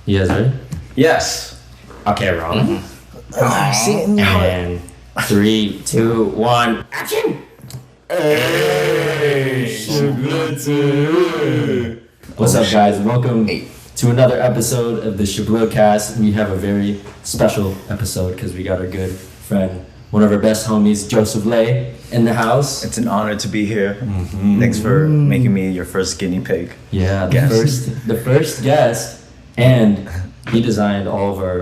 You guys ready? Yes. Okay, wrong. And 3, 2, 1, action! Hey, What's up, guys? Welcome to another episode of the ShiblooCast. We have a very special episode because we got our good friend, one of our best homies, Joseph Lay, in the house. It's an honor to be here. Mm-hmm. Thanks for making me your first guinea pig. Yeah, the first guest, and he designed all of our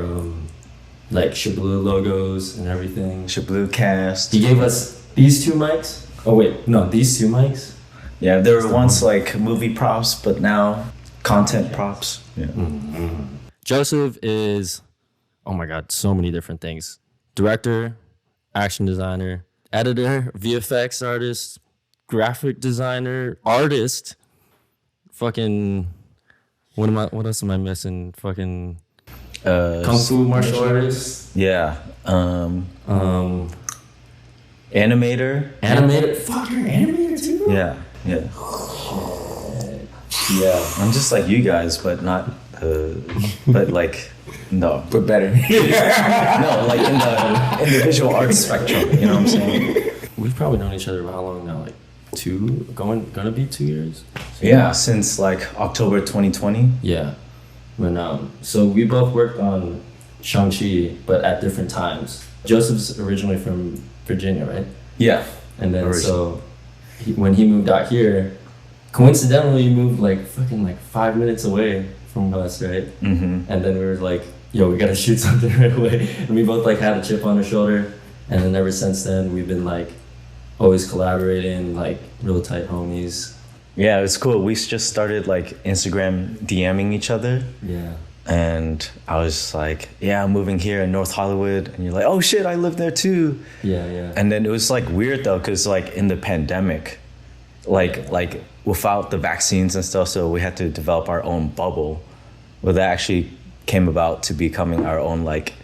Shibloo logos and everything. ShiblooCast. He gave us these two mics. Oh wait, no, these two mics. Yeah, they were once like movie props, but now content props. Yeah. Mm-hmm. Joseph is, oh my God, so many different things. Director, action designer, editor, VFX artist, graphic designer, artist, fucking, what else am I missing? Fucking Kung Fu martial artist. Yeah. Animator. Animator. Fuck, you're an animator too? Yeah. Yeah. I'm just like you guys, but not, but like, no. But better. No, like in the visual arts spectrum, you know what I'm saying? We've probably known each other for how long now? Like gonna be 2 years? Yeah, since like October 2020. Yeah. So we both worked on Shang, but at different times. Joseph's originally from Virginia, right? Yeah. And then when he moved out here, coincidentally he moved like 5 minutes away from us, right? Mm-hmm. And then we were like, yo, we gotta shoot something right away. And we both like had a chip on our shoulder. And then ever since then we've been like always collaborating, like real tight homies. Yeah, it's cool. We just started like Instagram DMing each other. Yeah. And I was just like, yeah, I'm moving here in North Hollywood. And you're like, oh shit, I live there too. Yeah. And then it was like weird though, because like in the pandemic, like without the vaccines and stuff, so we had to develop our own bubble. Well, that actually came about to becoming our own like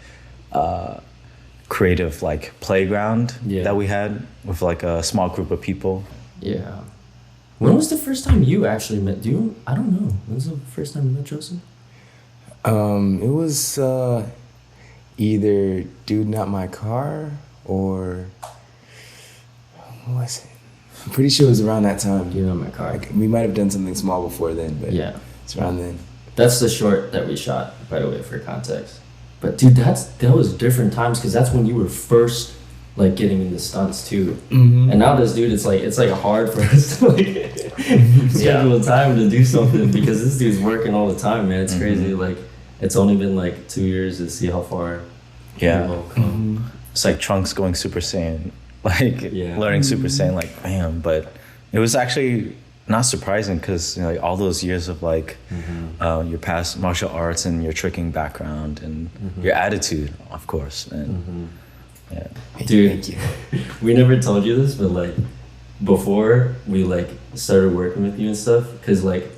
creative like playground that we had with like a small group of people. Yeah. When was the first time you actually met? I don't know. When was the first time you met Joseph? It was either Dude Not My Car or what was it? I'm pretty sure it was around that time. Dude Not My Car. Like, we might have done something small before then, but yeah, it's around then. That's the short that we shot, by the way, for context. But dude, that was different times because that's when you were first like getting into stunts too. Mm-hmm. And nowadays, dude, it's like hard for us to like schedule time to do something because this dude's working all the time, man. It's crazy. Like it's only been like 2 years to see how far people come. Mm-hmm. It's like Trunks going Super Saiyan, like learning Super Saiyan, like bam. But it was actually not surprising because like all those years of like your past martial arts and your tricking background and your attitude, of course, and. Yeah. Dude, we never told you this, but like before we like started working with you and stuff, because like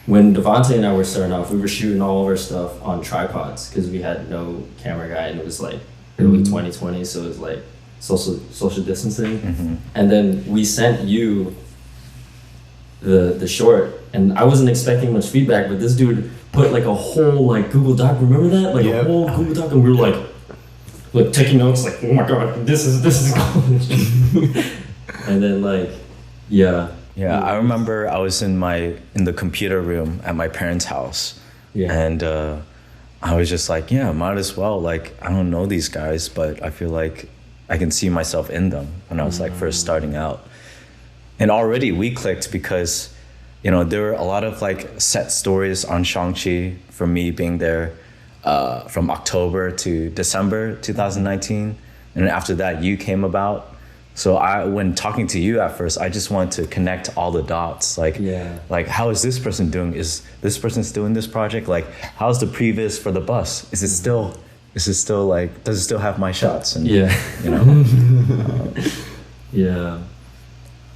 when Devante and I were starting off, we were shooting all of our stuff on tripods because we had no camera guy and it was like early 2020, so it was like social distancing. And then we sent you the short, and I wasn't expecting much feedback, but this dude put like a whole like Google Doc. Remember that? Like a whole Google Doc, and we were like taking notes, like, oh my God, this is cool. And then I remember I was in the computer room at my parents' house, and I was just like, might as well, like, I don't know these guys, but I feel like I can see myself in them when I was like first starting out. And already we clicked because there were a lot of like set stories on Shang-Chi from me being there from October to December 2019, and then after that you came about. So when talking to you at first, I just wanted to connect all the dots. Like how is this person doing? Is this person still in this project? Like how's the previs for the bus? Is it still like, does it still have my shots? And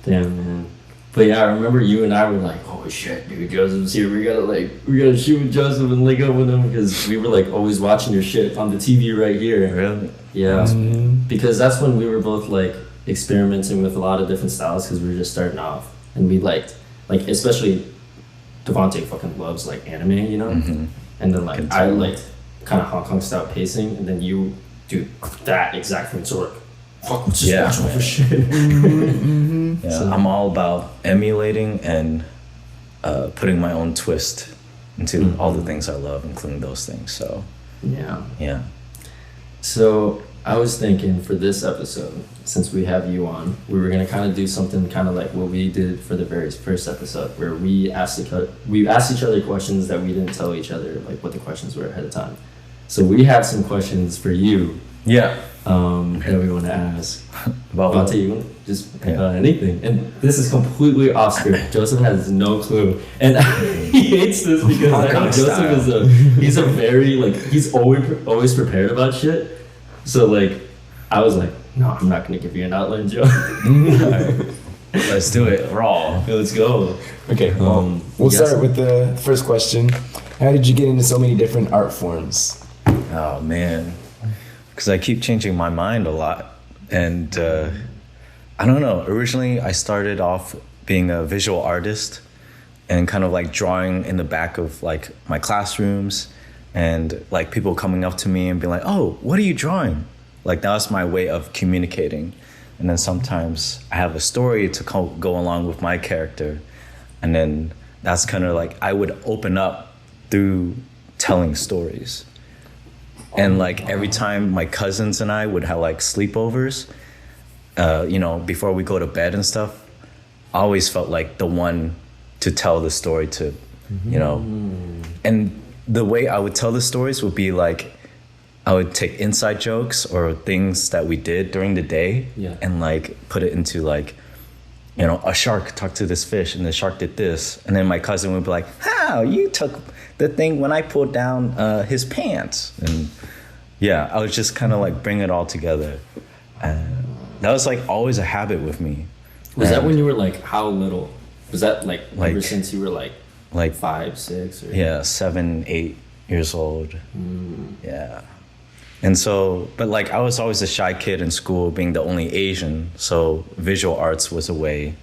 damn, man. But yeah, I remember you and I were like, oh shit, dude, Joseph's here. We gotta shoot with Joseph and link up with him because we were like always watching your shit on the TV right here. Really? Yeah. Because that's when we were both like experimenting with a lot of different styles because we were just starting off, and we liked, like, especially Devante fucking loves like anime, you know? and then like I like kind of Hong Kong style pacing, and then you do that exact thing. So like, fuck, let's just watch over shit. Yeah, so, I'm all about emulating and putting my own twist into all the things I love, including those things. So yeah. So I was thinking for this episode, since we have you on, we were gonna kind of do something kind of like what we did for the very first episode, where we asked each other questions that we didn't tell each other like what the questions were ahead of time. So we have some questions for you. Yeah. That we want to ask. Devante, you want to just pick on anything? And this is completely off script. Joseph has no clue, and he hates this because I know Joseph he's a very like he's always prepared about shit. So like, I was like, no, I'm not gonna give you an outline, Joe. Right. Let's do it raw. Yeah, let's go. Okay. We'll start with the first question. How did you get into so many different art forms? Oh man, because I keep changing my mind a lot, and I don't know. Originally, I started off being a visual artist and kind of like drawing in the back of like my classrooms. And like people coming up to me and being like, oh, what are you drawing? Like that was my way of communicating. And then sometimes I have a story to go along with my character. And then that's kind of like I would open up through telling stories. And like every time my cousins and I would have like sleepovers, before we go to bed and stuff, I always felt like the one to tell the story to, and the way I would tell the stories would be like, I would take inside jokes or things that we did during the day and like put it into like, a shark talked to this fish and the shark did this. And then my cousin would be like, how you took the thing when I pulled down his pants. And I would just kind of like bring it all together. And that was like always a habit with me. Was that when you were like, how little? Was that like ever since you were like 5, 6? Or? 7, 8 years old. Yeah. And so, but like I was always a shy kid in school, being the only Asian. So visual arts was a way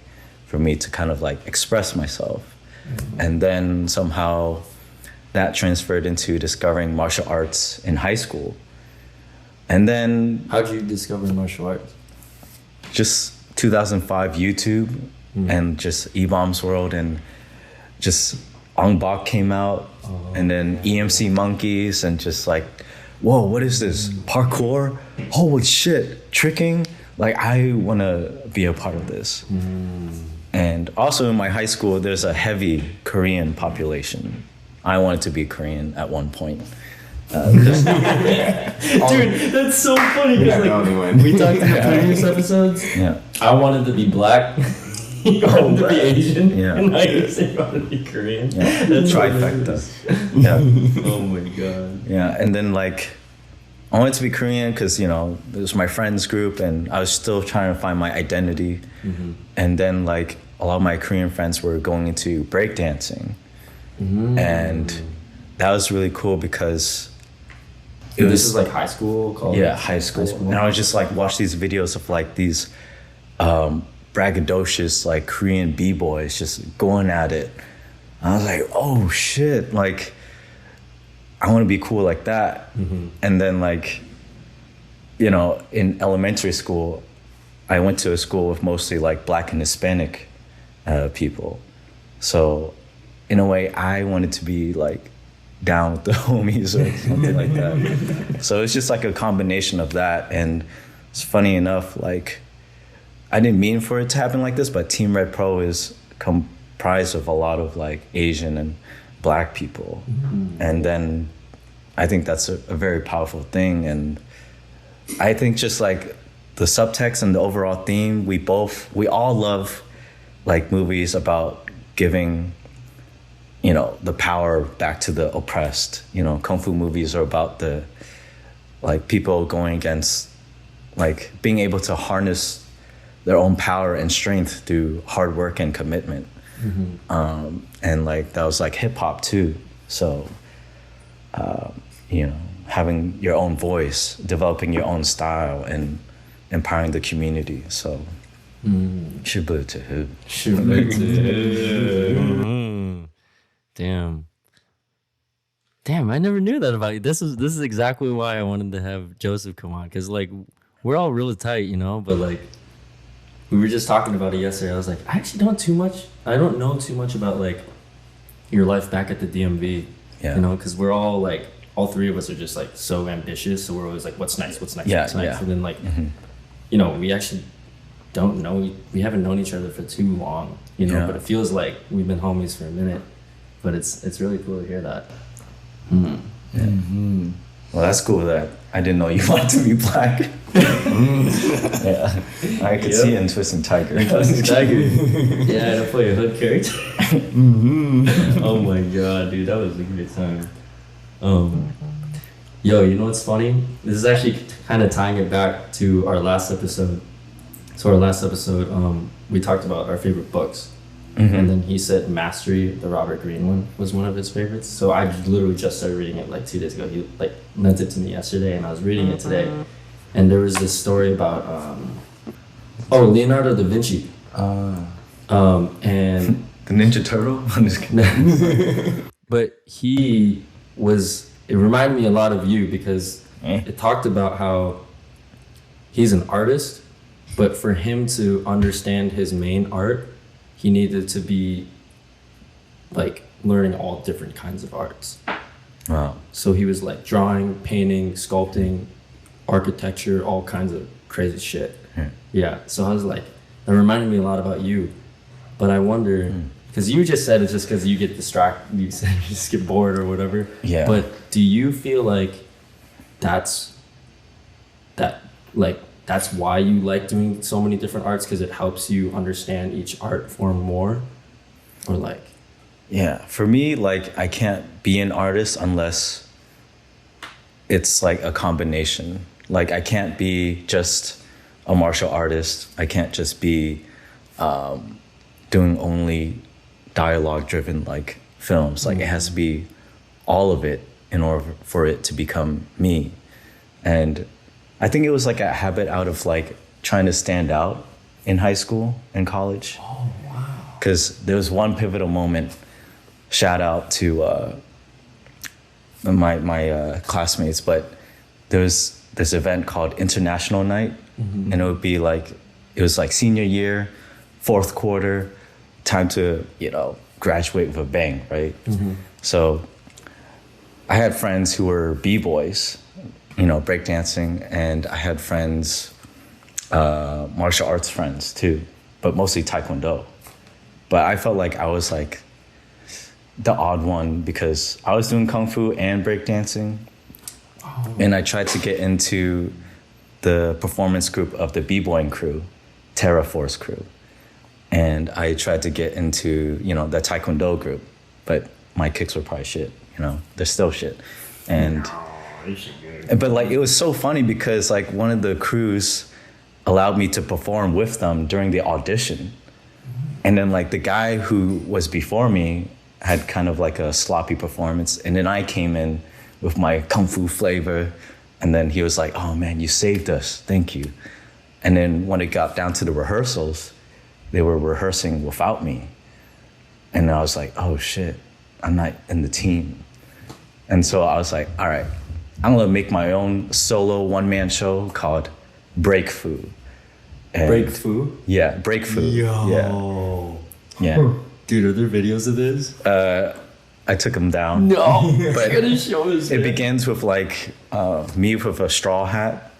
for me to kind of like express myself. And then somehow that transferred into discovering martial arts in high school. And then... How'd you discover martial arts? Just 2005 YouTube and just E-Bombs World and just Ong Bak came out and then EMC Monkeys and just like, whoa, what is this? Parkour? Holy shit, tricking? Like, I want to be a part of this. And also in my high school, there's a heavy Korean population. I wanted to be Korean at one point. Dude, that's so funny because like, we talked in the previous episodes. I wanted to be black. You wanted to be Asian, and now you say you wanted to be Korean. That's trifecta. Oh my god. And then like, I wanted to be Korean because, it was my friends group and I was still trying to find my identity. And then like, a lot of my Korean friends were going into breakdancing. And that was really cool because this is like high school, college? Yeah, high school. And I would just like watch these videos of like these braggadocious like Korean B-boys just going at it. I was like, oh shit, like I want to be cool like that. And then like, in elementary school, I went to a school with mostly like Black and Hispanic people. So in a way, I wanted to be like down with the homies or something like that. So it's just like a combination of that. And it's funny enough, like I didn't mean for it to happen like this, but TeamRedPro is comprised of a lot of like Asian and Black people. And then I think that's a very powerful thing. And I think just like the subtext and the overall theme, we all love like movies about giving the power back to the oppressed. Kung Fu movies are about the like people going against, like being able to harness their own power and strength through hard work and commitment. And like that was like hip hop too. So having your own voice, developing your own style, and empowering the community. So Shibloo. Damn, I never knew that about you. This is exactly why I wanted to have Joseph come on, because like we're all really tight, you know. But like we were just talking about it yesterday. I was like, I actually don't know too much about like your life back at the DMV. Yeah. You know, because we're all like, all three of us are just like so ambitious. So we're always like, what's next? What's next? Yeah, what's next? yeah. And then like, you know, we actually don't know. We haven't known each other for too long, you know. Yeah. But it feels like we've been homies for a minute. But it's really cool to hear that. Yeah. Well, that's cool that I didn't know you wanted to be black. Yeah, I could see it in Twisted Tiger. Twisted Tiger. Yeah, to play a hood character. Oh my god, dude, that was a great time. Yo, you know what's funny? This is actually kind of tying it back to our last episode. So our last episode, we talked about our favorite books. And then he said Mastery, the Robert Greene one, was one of his favorites. So I literally just started reading it like 2 days ago. He like lent it to me yesterday, and I was reading it today. And there was this story about Leonardo da Vinci. And The Ninja Turtle? I'm just kidding. But it reminded me a lot of you, because it talked about how he's an artist, but for him to understand his main art, he needed to be like learning all different kinds of arts. Wow. So he was like drawing, painting, sculpting, architecture, all kinds of crazy shit. Yeah. So I was like, that reminded me a lot about you. But I wonder, because you just said it's just because you get distracted, you said you just get bored or whatever. Yeah. But do you feel like that's why you like doing so many different arts, because it helps you understand each art form more? Or like... Yeah, for me, like, I can't be an artist unless it's like a combination. Like, I can't be just a martial artist. I can't just be doing only dialogue-driven like films. Like, it has to be all of it in order for it to become me. And I think it was like a habit out of like trying to stand out in high school and college. Oh, wow. Because there was one pivotal moment, shout out to my classmates, but there was this event called International Night. And it would be like, it was like senior year, fourth quarter, time to, you know, graduate with a bang, right? So I had friends who were B-boys, you know, breakdancing, and I had friends, martial arts friends too, but mostly Taekwondo. But I felt like I was like the odd one because I was doing Kung Fu and breakdancing. And I tried to get into the performance group of the B-boying crew, Terra Force crew. And I tried to get into, you know, the Taekwondo group, but my kicks were probably shit, you know, they're still shit. And but like, it was so funny because like one of the crews allowed me to perform with them during the audition. And then like the guy who was before me had kind of like a sloppy performance. And then I came in with my Kung Fu flavor. And then he was like, oh man, you saved us, thank you. And then when it got down to the rehearsals, they were rehearsing without me. And I was like, oh shit, I'm not in the team. And so I was like, all right, I'm gonna make my own solo one-man show called Break Fu. Break Fu? Yeah, Break Fu. Yo. Yeah. Dude, are there videos of this? I took them down. No, but you're gonna show us. It begins with like me with a straw hat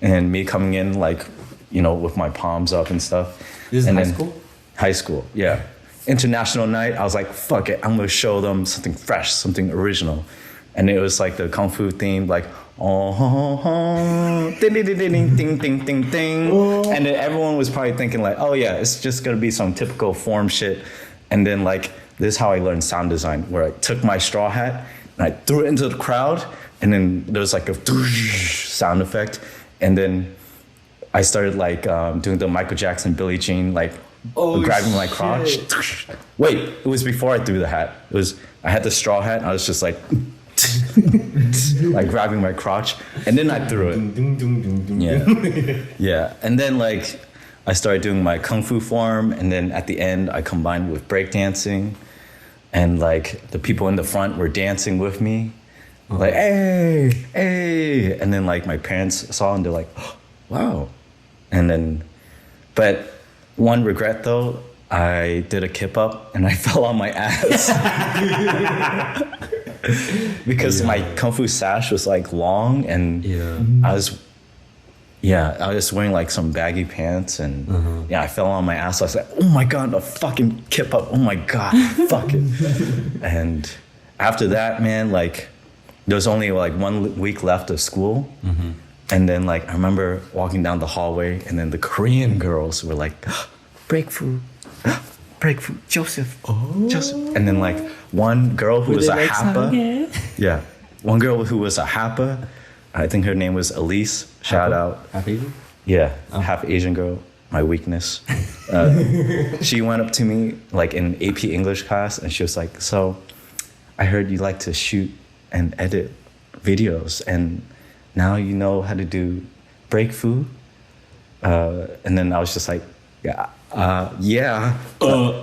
and me coming in like, you know, with my palms up and stuff. This is and high school? High school, yeah. International night, I was like, fuck it, I'm gonna show them something fresh, something original. And it was like the Kung Fu theme, like, oh, ding, ding, ding, ding, ding, ding, ding, ding. And then everyone was probably thinking like, oh yeah, it's just gonna be some typical form shit. And then like, this is how I learned sound design, where I took my straw hat and I threw it into the crowd, and then there was like a sound effect. And then I started like doing the Michael Jackson, Billie Jean, like grabbing my crotch. Wait, it was before I threw the hat. I had the straw hat, and I was just like, like grabbing my crotch, and then I threw it. Yeah, yeah. And then like I started doing my Kung Fu form, and then at the end I combined with breakdancing, and like the people in the front were dancing with me, like, hey, and then like my parents saw and they're like, oh, wow. And then, but one regret though, I did a kip up and I fell on my ass because my kung fu sash was like long and I was wearing like some baggy pants and I fell on my ass. I was like, oh my God, a fucking kip up. Oh my God, fuck it. And after that, man, like there was only like 1 week left of school. And then like I remember walking down the hallway and then the Korean girls were like, breakthrough, Joseph. And then like one girl who was a Hapa. One girl who was a Hapa. I think her name was Elise. Shout out. Half Asian? Yeah, half Asian girl. My weakness. She went up to me like in AP English class and she was like, so I heard you like to shoot and edit videos and now you know how to do breakthrough. And then I was just like,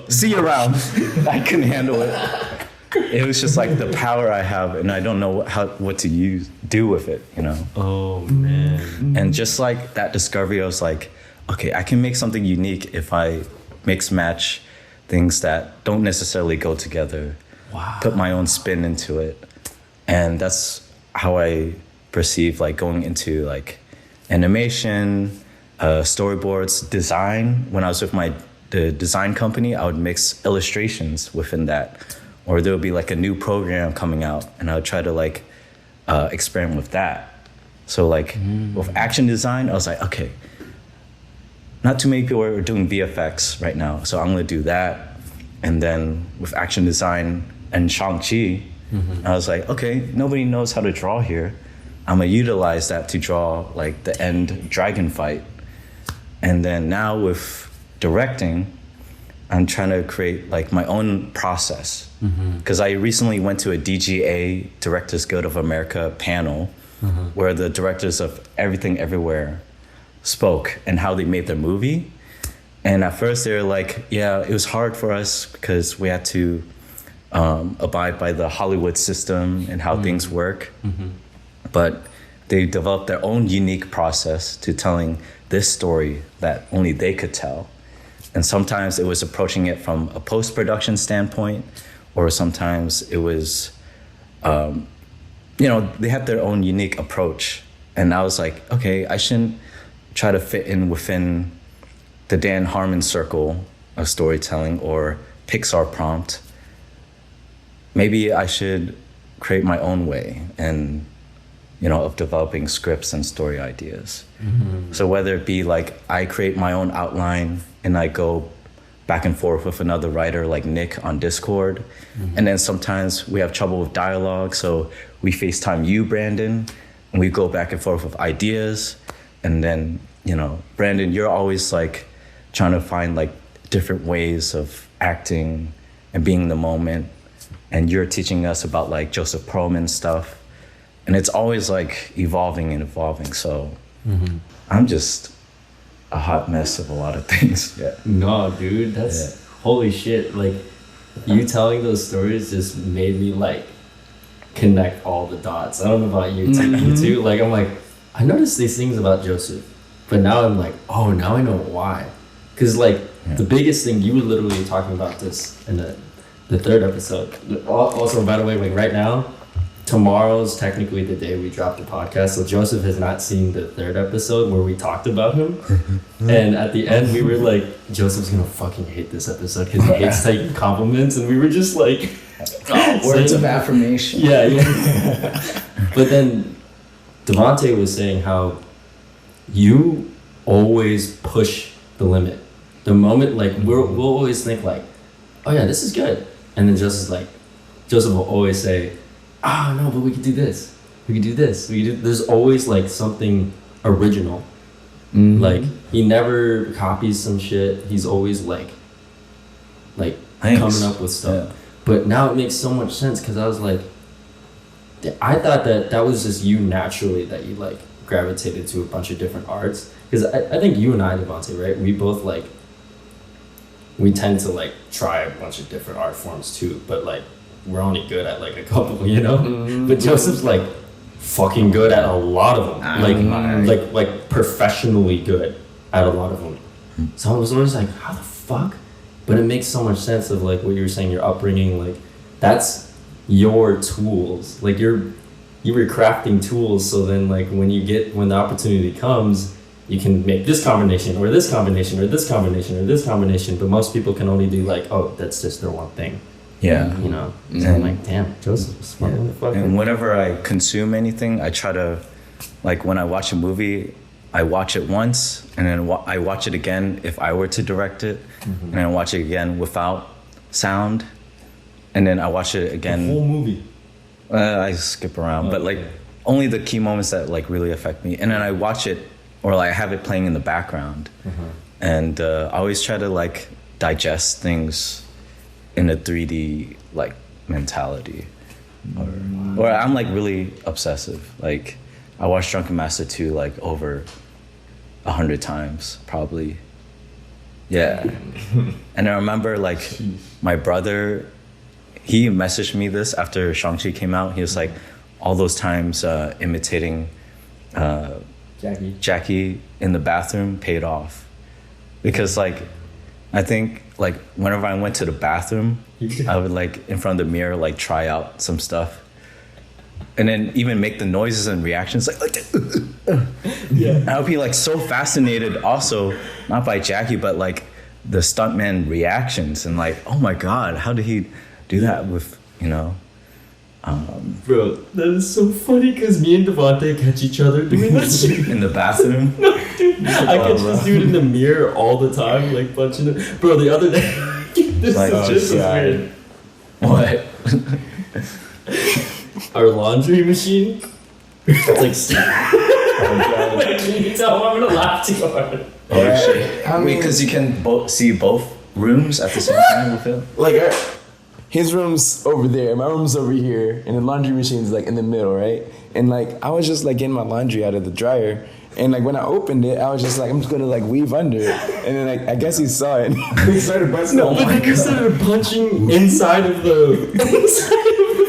see you around. I couldn't handle it. It was just like the power I have, and I don't know what to do with it, you know. Oh man! And just like that discovery, I was like, okay, I can make something unique if I mix match things that don't necessarily go together. Wow. Put my own spin into it, and that's how I perceive like going into like animation. Storyboards, design. When I was with the design company, I would mix illustrations within that, or there would be like a new program coming out, and I would try to like experiment with that. So like with action design, I was like, okay, not too many people are doing VFX right now, so I'm gonna do that. And then with action design and Shang-Chi, I was like, okay, nobody knows how to draw here. I'm gonna utilize that to draw like the end dragon fight. And then now with directing, I'm trying to create like my own process. Because I recently went to a DGA, Directors Guild of America panel where the directors of Everything Everywhere spoke and how they made their movie. And at first they were like, yeah, it was hard for us because we had to abide by the Hollywood system and how things work. But they developed their own unique process to telling this story that only they could tell. And sometimes it was approaching it from a post-production standpoint, or sometimes it was, they had their own unique approach. And I was like, okay, I shouldn't try to fit in within the Dan Harmon circle of storytelling or Pixar prompt. Maybe I should create my own way and of developing scripts and story ideas. So whether it be like I create my own outline and I go back and forth with another writer like Nick on Discord, and then sometimes we have trouble with dialogue, so we FaceTime you, Brandon, and we go back and forth with ideas. And then, Brandon, you're always like trying to find like different ways of acting and being in the moment. And you're teaching us about like Joseph Perlman stuff. And it's always like evolving. So I'm just a hot mess of a lot of things. Yeah. No, dude, that's holy shit. Like you telling those stories just made me like connect all the dots. I don't know about you too. Like I'm like, I noticed these things about Joseph, but now I'm like, oh, now I know why. Because like the biggest thing, you were literally talking about this in the third episode. Also, by the way, like right now, tomorrow's technically the day we dropped the podcast, so Joseph has not seen the third episode where we talked about him. And at the end we were like, Joseph's gonna fucking hate this episode because he hates taking compliments, and we were just like words of affirmation. But then Devante was saying how you always push the limit. The moment like we'll always think like, oh yeah, this is good, and then Joseph will always say, oh no, but we could do this. We could do this. There's always like something original. Like he never copies some shit. He's always like coming up with stuff. Yeah. But now it makes so much sense because I was like, I thought that was just you naturally that you like gravitated to a bunch of different arts. Because I think you and I, Devante, right? We both like, we tend to like try a bunch of different art forms too. But like we're only good at like a couple, you know. But Joseph's like fucking good at a lot of them, like professionally good at a lot of them. So I was always like, how the fuck? But it makes so much sense of like what you were saying, your upbringing, like that's your tools. Like you were crafting tools, so then like when the opportunity comes, you can make this combination or this combination or this combination or this combination. But most people can only do like, oh, that's just their one thing. Yeah. You know? So I'm like, damn, Joseph was smart motherfucker. And whenever I consume anything, I try to, like when I watch a movie, I watch it once and then I watch it again if I were to direct it, and then I watch it again without sound, and then I watch it again. The whole movie. I skip around, but like only the key moments that like really affect me, and then I watch it or like I have it playing in the background, and I always try to like digest things in a 3D like mentality, or I'm like really obsessive. Like I watched Drunken Master 2 like over 100 times probably. Yeah. And I remember like my brother, he messaged me this after Shang-Chi came out. He was like, all those times imitating Jackie in the bathroom paid off. Because like, I think like whenever I went to the bathroom, I would like in front of the mirror, like try out some stuff. And then even make the noises and reactions like yeah. I would be like so fascinated also, not by Jackie, but like the stuntman reactions and like, oh my God, how did he do that with, you know? Bro, that is so funny because me and Devante catch each other doing that shit. In the bathroom? No, dude, I catch this dude in the mirror all the time, like punching it. Bro, the other day, this like, is weird. What? Our laundry machine. It's like, oh, wait, can you tell I'm gonna laugh too hard? Oh shit! Wait, because you can see both rooms at the same time with him. Like his room's over there, my room's over here, and the laundry machine's like in the middle, right? And like I was just like getting my laundry out of the dryer, and like when I opened it, I was just like, I'm just gonna like weave under it, and then like I guess he saw it. He started busting. No, but then you started punching inside of the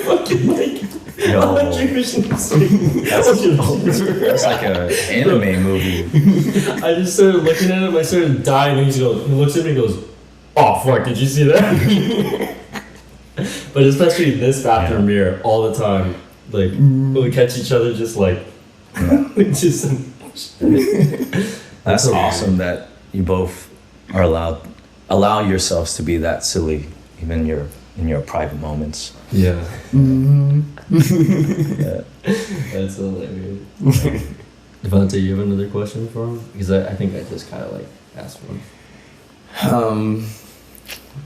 fucking like. Laundry machine. That's like an anime movie. I just started looking at him. I started dying. And he looks at me and goes, "Oh fuck! Did you see that?" But especially this bathroom mirror all the time. Like we catch each other, just like just. That's awesome that you both are allow yourselves to be that silly, even in your private moments. Yeah. Yeah. That's hilarious. Devante, you have another question for him? Because I think I just kind of like asked one.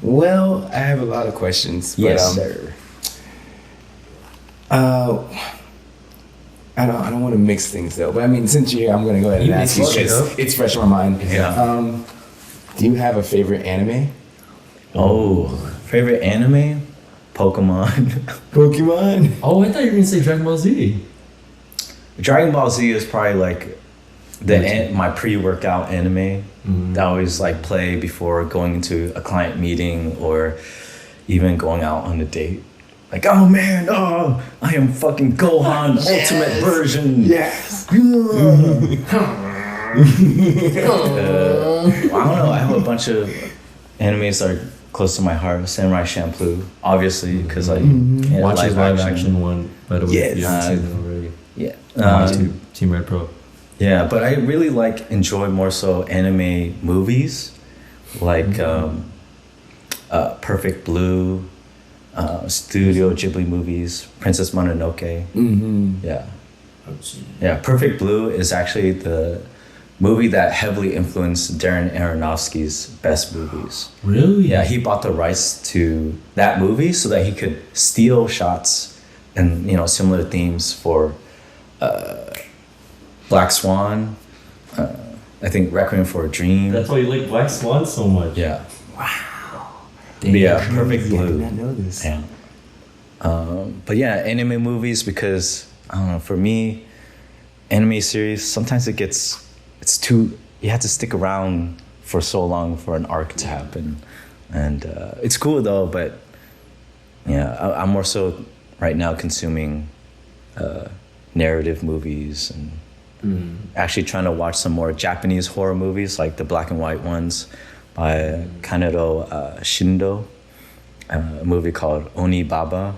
Well, I have a lot of questions. But, yes, sir. I don't want to mix things though. But I mean, since you're here, I'm gonna go ahead and ask you because it's fresh on my mind. Yeah. Do you have a favorite anime? Oh, favorite anime? Pokemon. Oh, I thought you were gonna say Dragon Ball Z. Dragon Ball Z is probably like my pre-workout anime that I always like play before going into a client meeting or even going out on a date. Like, oh man, I am fucking Gohan Ultimate version. Yes. I don't know. I have a bunch of animes that are close to my heart. Samurai Champloo, obviously, because like watch his live action one. By the way, if you haven't seen it already. Yeah. TeamRedPro. Yeah, but I really enjoy more so anime movies, like Perfect Blue, Studio Ghibli movies, Princess Mononoke. Yeah. Yeah, Perfect Blue is actually the movie that heavily influenced Darren Aronofsky's best movies. Really? Yeah, he bought the rights to that movie so that he could steal shots and similar themes for Black Swan. I think Requiem for a Dream. That's why you like Black Swan so much. Yeah. Wow. But yeah, Perfect Blue. I did not know this. Yeah. But yeah, anime movies, because I don't know, for me, anime series sometimes it's too, you have to stick around for so long for an arc to happen, and it's cool though, but Yeah, I'm more so right now consuming narrative movies and actually trying to watch some more Japanese horror movies, like the black and white ones by Kanero Shindo, a movie called Oni Baba.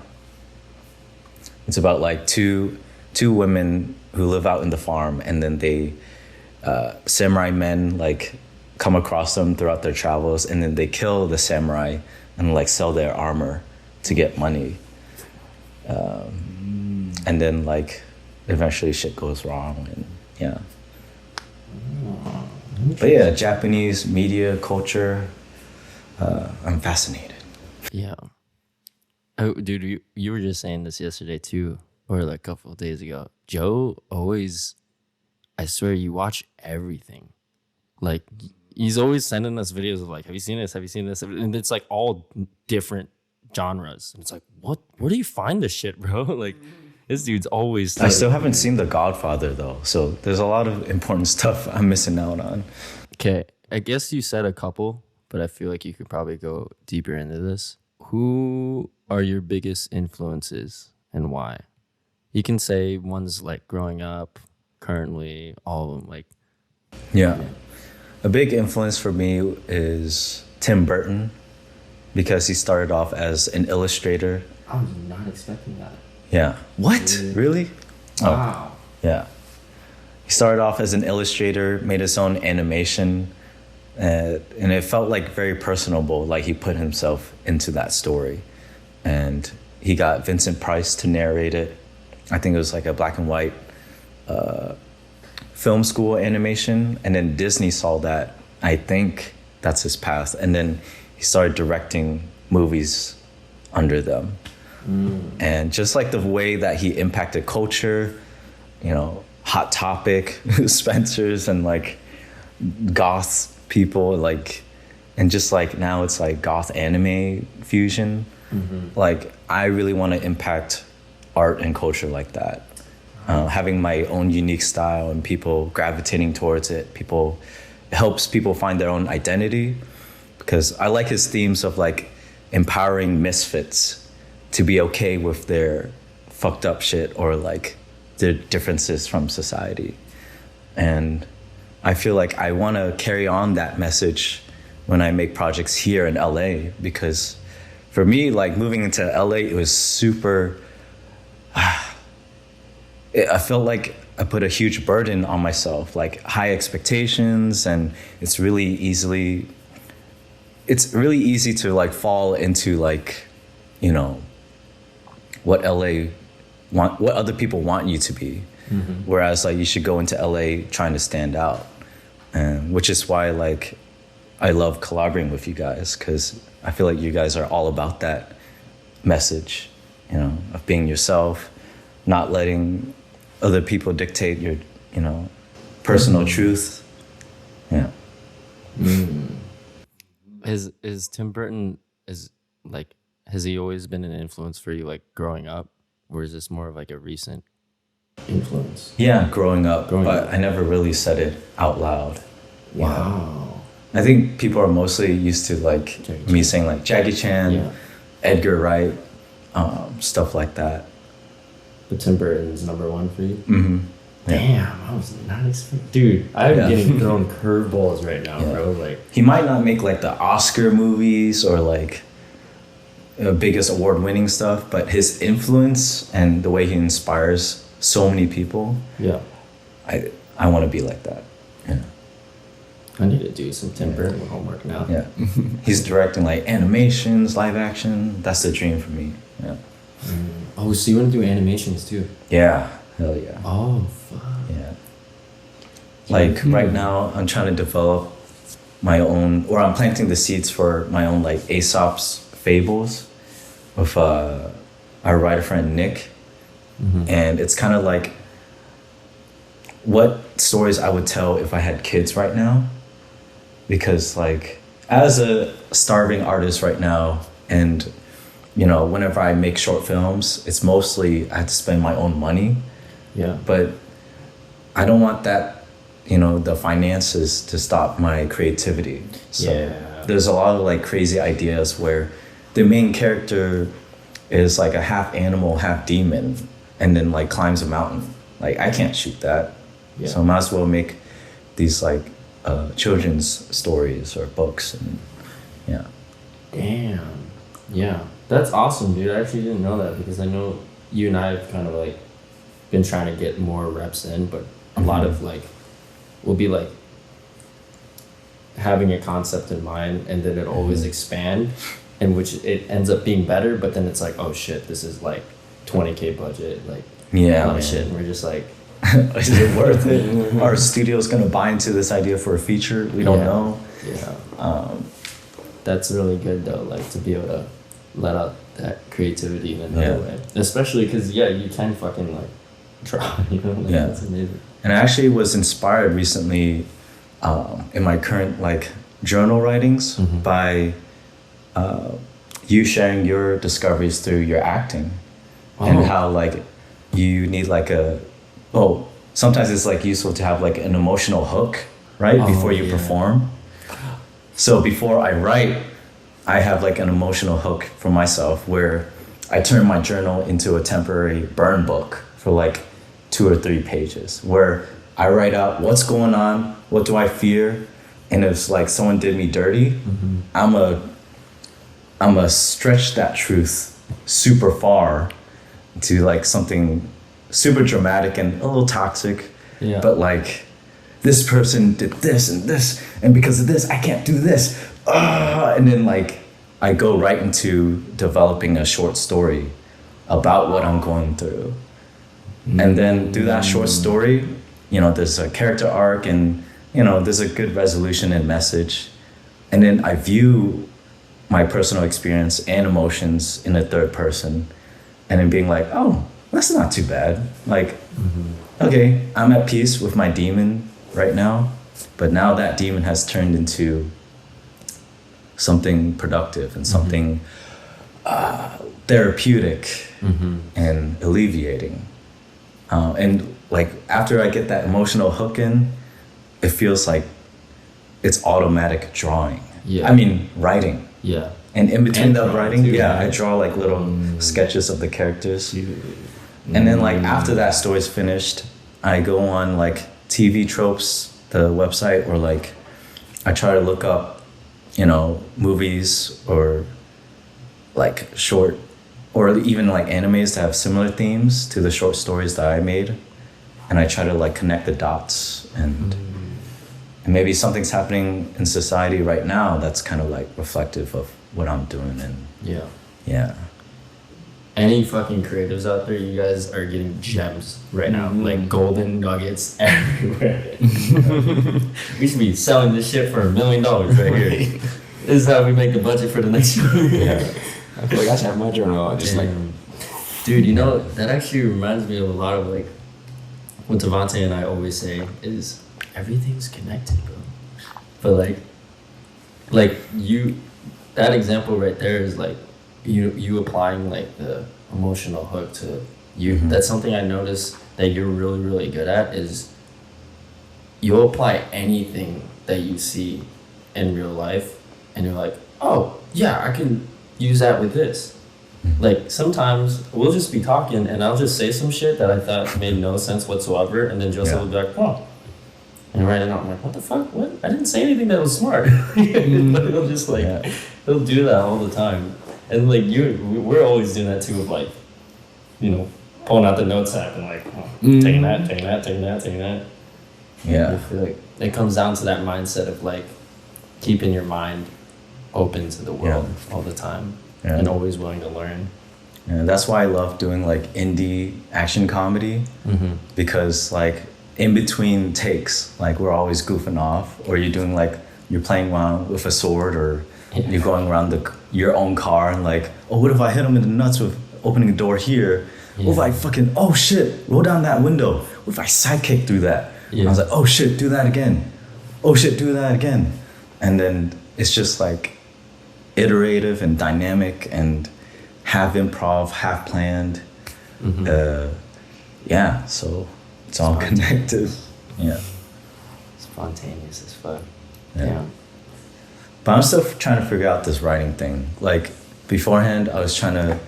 It's about like two women who live out in the farm, and then they samurai men like come across them throughout their travels, and then they kill the samurai and like sell their armor to get money. And then like eventually shit goes wrong, and yeah. But yeah, Japanese media culture, I'm fascinated. Yeah. Oh, dude, you were just saying this yesterday too, or like a couple of days ago. Joe always, I swear, you watch everything. Like, he's always sending us videos of like, have you seen this? Have you seen this? And it's like all different genres. And it's like, where do you find this shit, bro? Like, this dude's always. I still haven't seen The Godfather though, so there's a lot of important stuff I'm missing out on. Okay, I guess you said a couple, but I feel like you could probably go deeper into this. Who are your biggest influences and why? You can say ones like growing up, currently, all of them. Like, yeah. A big influence for me is Tim Burton, because he started off as an illustrator. I was not expecting that. Yeah. What? Really? Wow. Oh, yeah. He started off as an illustrator, made his own animation, and it felt like very personable, like he put himself into that story. And he got Vincent Price to narrate it. I think it was like a black and white film school animation, and then Disney saw that. I think that's his path, and then he started directing movies under them. And just like the way that he impacted culture, you know, Hot Topic, Spencer's, and like goth people, like, and just like now it's like goth anime fusion. Like, I really want to impact art and culture like that. Having my own unique style and people gravitating towards it. It helps people find their own identity, because I like his themes of like empowering misfits to be okay with their fucked up shit or like their differences from society. And I feel like I want to carry on that message when I make projects here in LA, because for me, like moving into LA, it was super, I felt like I put a huge burden on myself, like high expectations, and it's really easy to like fall into like, you know, what other people want you to be. Whereas like you should go into LA trying to stand out. And which is why like I love collaborating with you guys, because I feel like you guys are all about that message, you know, of being yourself, not letting other people dictate your, you know, personal truth. Yeah. Is Tim Burton, has he always been an influence for you, like growing up, or is this more of like a recent influence? Yeah, growing up, I never really said it out loud. Wow. I think people are mostly used to like me saying like Jackie Chan, Edgar Wright, stuff like that. But Tim Burton's number one for you? Yeah. Damn, I was not expecting. Dude, I'm getting thrown curveballs right now, bro. Like, he might not make like the Oscar movies or like biggest award-winning stuff, but his influence and the way he inspires so many people. Yeah, I want to be like that. Yeah. I need to do some Tim Burton homework now. Yeah. He's directing like animations, live action. That's the dream for me. Yeah. Oh, so you want to do animations too? Yeah. Hell yeah. Oh, fuck. Yeah. Like right now, I'm trying to develop my own, or I'm planting the seeds for my own like Aesop's fables with our writer friend Nick. And it's kind of like what stories I would tell if I had kids right now. Because like as a starving artist right now, and you know, whenever I make short films, it's mostly I have to spend my own money. Yeah. But I don't want that, you know, the finances to stop my creativity. So there's a lot of like crazy ideas where the main character is like a half animal, half demon, and then like climbs a mountain. Like I can't shoot that, so I might as well make these like children's stories or books. And yeah. Damn. Yeah, that's awesome, dude. I actually didn't know that, because I know you and I have kind of like been trying to get more reps in, but a lot of like we'll be like having a concept in mind, and then it always expand, in which it ends up being better, but then it's like, oh shit, this is like $20K budget, like a lot of shit, and we're just like, is it worth it? Our studio's gonna buy into this idea for a feature? We don't know. Yeah. That's really good though, like to be able to let out that creativity in another way, especially because you can fucking like draw, you know, like, that's amazing. And I actually was inspired recently in my current like journal writings by you sharing your discoveries through your acting, and how like you need like sometimes it's like useful to have like an emotional hook, right, before you perform. So before I write, I have like an emotional hook for myself where I turn my journal into a temporary burn book for like 2 or 3 pages, where I write out what's going on, what do I fear, and if like someone did me dirty, I'm a stretch that truth super far to like something super dramatic and a little toxic, but like this person did this, and because of this I can't do this, and then like I go right into developing a short story about what I'm going through. And then through that short story, you know, there's a character arc, and you know, there's a good resolution and message. And then I view my personal experience and emotions in a third person, and then being like, oh, that's not too bad. Like, okay, I'm at peace with my demon right now, but now that demon has turned into something productive and something therapeutic and alleviating. And like after I get that emotional hook in, it feels like it's automatic drawing. I mean, writing. And in between the writing, I draw like little sketches of the characters. And then like after that story's finished, I go on like TV Tropes, the website, or like I try to look up, you know, movies or like short or even like animes that have similar themes to the short stories that I made, and I try to like connect the dots, and maybe something's happening in society right now that's kind of like reflective of what I'm doing. And any fucking creatives out there, you guys are getting gems right now, like golden nuggets everywhere. We should be selling this shit for $1 million right here. This is how we make the budget for the next year. I feel like I should have my journal just like... Dude, you know, that actually reminds me of a lot of like what Devante and I always say is everything's connected, bro. But like you, that example right there is like you applying like the emotional hook to you. That's something I noticed that you're really, really good at, is you'll apply anything that you see in real life and you're like, oh yeah, I can use that with this. Like sometimes we'll just be talking and I'll just say some shit that I thought made no sense whatsoever, and then Joseph will be like, oh, and right now I'm like, what the fuck, what, I didn't say anything that was smart. But he'll just like he'll do that all the time. And like we're always doing that too, with like, you know, pulling out the notes app and like taking that. I feel like it comes down to that mindset of like keeping your mind open to the world all the time and always willing to learn. And that's why I love doing like indie action comedy, because like in between takes, like we're always goofing off, or you're doing like, you're playing around with a sword, or you're going around your own car and like, oh, what if I hit him in the nuts with opening a door here? What if I fucking, oh shit, roll down that window? What if I sidekick through that? I was like, oh shit, do that again. Oh shit, do that again. And then it's just like iterative and dynamic and half improv, half planned. So it's all connected. Spontaneous as fuck. But I'm still trying to figure out this writing thing. Like beforehand, I was trying to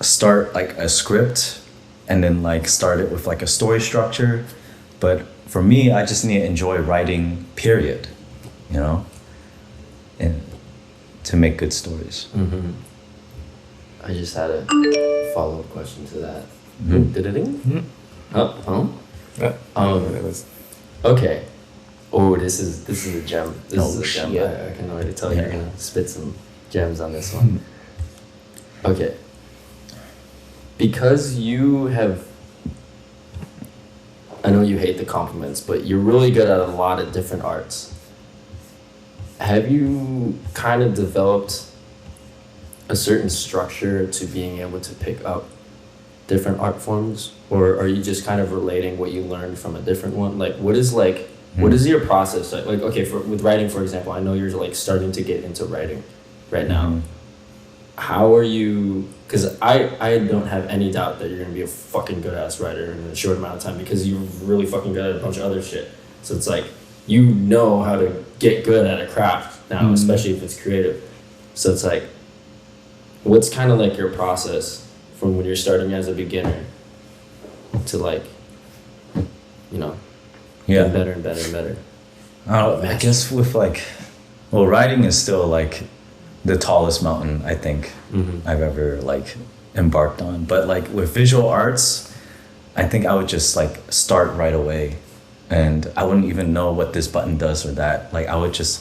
start like a script and then like start it with like a story structure. But for me, I just need to enjoy writing, period, you know, and to make good stories. Mm-hmm. I just had a follow-up question to that. Mm-hmm. Okay. Oh, this is a gem. This is a gem. I can already tell you're gonna spit some gems on this one. Okay. Because you have, I know you hate the compliments, but you're really good at a lot of different arts. Have you kind of developed a certain structure to being able to pick up different art forms, or are you just kind of relating what you learned from a different one? Like, what is your process like? Okay, with writing, for example, I know you're like starting to get into writing right now. How are you? Because I don't have any doubt that you're gonna be a fucking good ass writer in a short amount of time, because you're really fucking good at a bunch of other shit. So it's like, you know how to get good at a craft now, especially if it's creative. So it's like, what's kind of like your process from when you're starting as a beginner to like, you know, getting better and better and better? I guess with like, well, writing is still like the tallest mountain I think I've ever like embarked on. But like with visual arts, I think I would just like start right away, and I wouldn't even know what this button does or that. Like I would just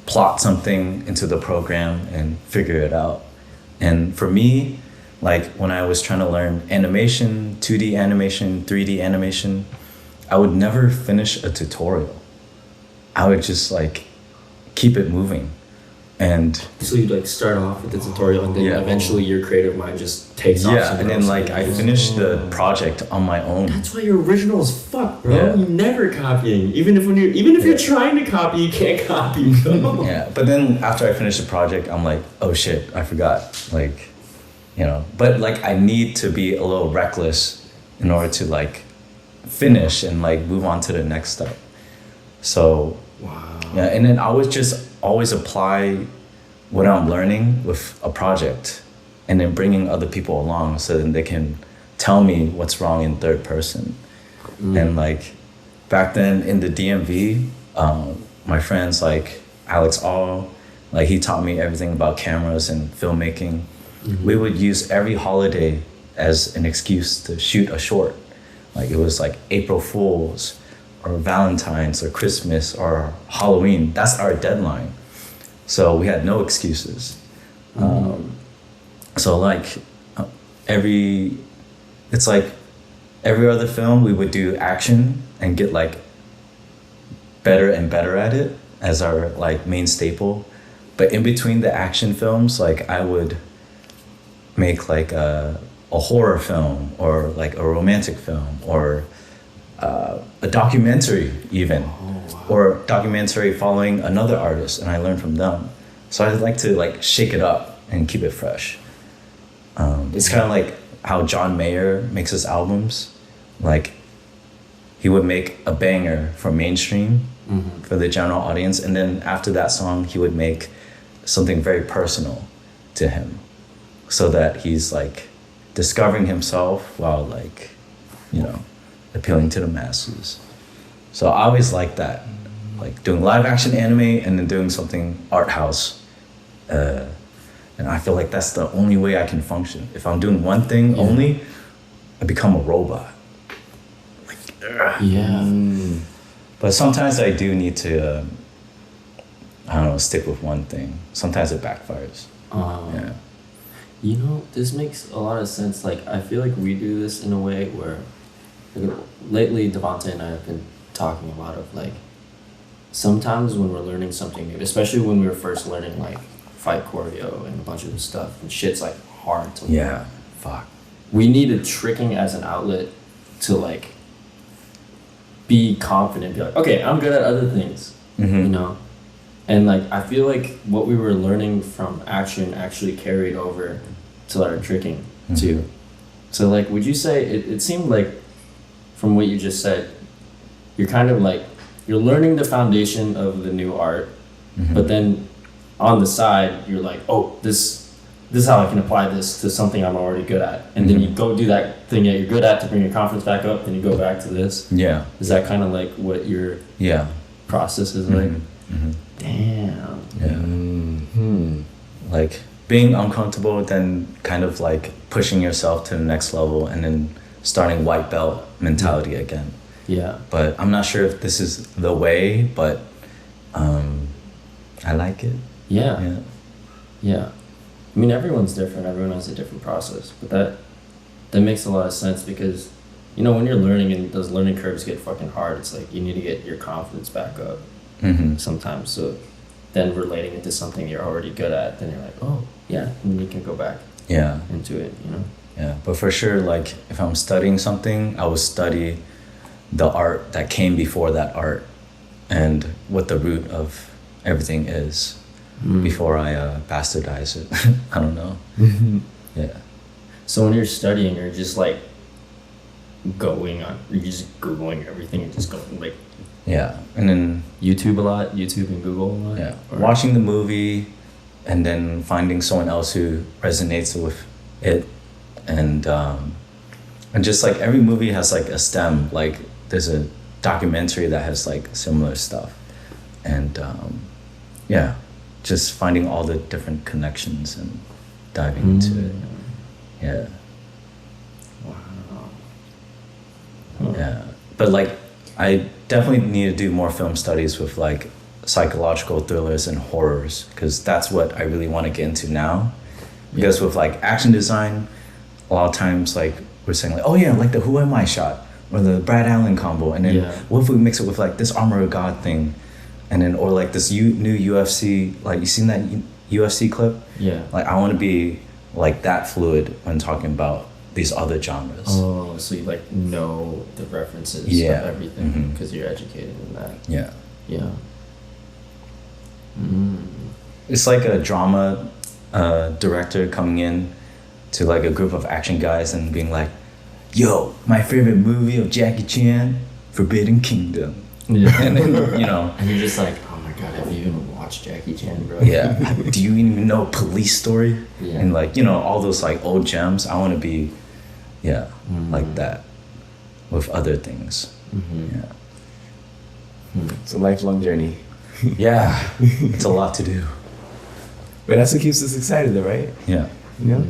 plot something into the program and figure it out. And for me, like when I was trying to learn animation, 2D animation, 3D animation, I would never finish a tutorial. I would just like keep it moving. And so you'd like start off with the tutorial, and then eventually your creative mind just takes off. Yeah, and then like I finished the project on my own. That's why you're original as fuck, bro. Yeah. You're never copying. Even if you're trying to copy, you can't copy. Yeah, but then after I finished the project, I'm like, oh shit, I forgot. Like, you know, but like I need to be a little reckless in order to like finish and like move on to the next step. So yeah, and then I would just always apply what I'm learning with a project, and then bringing other people along so then they can tell me what's wrong in third person. And like back then in the DMV, my friends like Alex All, like he taught me everything about cameras and filmmaking. We would use every holiday as an excuse to shoot a short. Like it was like April Fools or Valentine's or Christmas or Halloween. That's our deadline. So we had no excuses. So like it's like every other film we would do action and get like better and better at it as our like main staple. But in between the action films, like I would make like a horror film or like a romantic film or a documentary even, or documentary following another artist, and I learned from them. So I'd like to like shake it up and keep it fresh. It's kind of like how John Mayer makes his albums. Like he would make a banger for mainstream for the general audience, and then after that song he would make something very personal to him, so that he's like discovering himself while like, you know, appealing to the masses. So I always like that, like doing live action anime and then doing something art house. And I feel like that's the only way I can function. If I'm doing one thing only, I become a robot. Like, But sometimes I do need to, I don't know, stick with one thing. Sometimes it backfires. You know, this makes a lot of sense. Like, I feel like we do this in a way where, like, lately Devante and I have been talking a lot of, like, sometimes when we're learning something new, especially when we were first learning, like, fight choreo and a bunch of this stuff, and shit's, like, hard to learn. Fuck. We needed tricking as an outlet to, like, be confident, be like, okay, I'm good at other things, you know? And like, I feel like what we were learning from action actually carried over to our tricking too. So like, would you say, it seemed like from what you just said, you're kind of like, you're learning the foundation of the new art, but then on the side, you're like, oh, this this is how I can apply this to something I'm already good at. And then you go do that thing that you're good at to bring your confidence back up, then you go back to this. Yeah. Is that kind of like what your process is like? Damn. Yeah. Like being uncomfortable, then kind of like pushing yourself to the next level, and then starting white belt mentality again. Yeah. But I'm not sure if this is the way, but I like it. Yeah. I mean, everyone's different. Everyone has a different process, but that makes a lot of sense because, you know, when you're learning and those learning curves get fucking hard, it's like you need to get your confidence back up sometimes. So then relating it to something you're already good at, then you're like, oh yeah, and then you can go back into it, you know? Yeah, but for sure, like if I'm studying something, I would study the art that came before that art and what the root of everything is before I bastardize it. I don't know. Yeah. So when you're studying, you're just like you're just Googling everything and just going like... Yeah, and then... YouTube and Google a lot? Yeah, watching the movie and then finding someone else who resonates with it. And just like every movie has like a stem, like there's a documentary that has like similar stuff. And just finding all the different connections and diving into it. Yeah. Wow. Yeah. But like I definitely need to do more film studies with like psychological thrillers and horrors, because that's what I really want to get into now. Because with like action design, a lot of times like we're saying like, oh yeah, like the Who Am I shot or the Brad Allen combo, and then what if we mix it with like this Armor of God thing, and then or like this new UFC, like you seen that UFC clip? Yeah. Like I want to be like that fluid when talking about these other genres. Oh, so you like know the references of everything because you're educated in that. Yeah. Yeah. It's like a drama director coming in to like a group of action guys and being like, yo, my favorite movie of Jackie Chan, Forbidden Kingdom. Yeah. And then, you know. And you're just like, oh my God, have you even watched Jackie Chan, bro? Yeah. Do you even know Police Story? Yeah. And like, you know, all those like old gems. I want to be, like that with other things. Yeah. It's a lifelong journey. Yeah. It's a lot to do. But that's what keeps us excited though, right? Yeah. You know?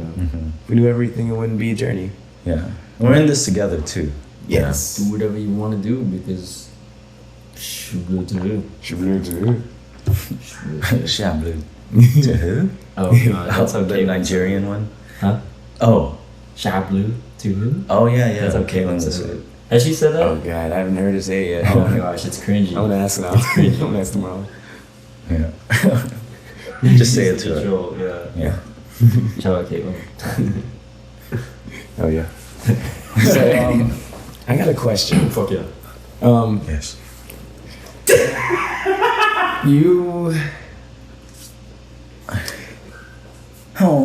If we knew everything, it wouldn't be a journey. Yeah. We're in this together too. Yes. Do whatever you want to do because Shibloo. Oh, that's how the Nigerian one. Huh? Oh. Shibloo. Oh yeah. That's how Caitlin says it. Has she said that? Oh God, I haven't heard her say it yet. Oh my gosh, it's cringy. I'm gonna ask now. It's cringy. I'm gonna ask tomorrow. Yeah. Just say it to her. Yeah. Shout out Caitlin. Oh yeah. So I got a question. Fuck yeah. Yes.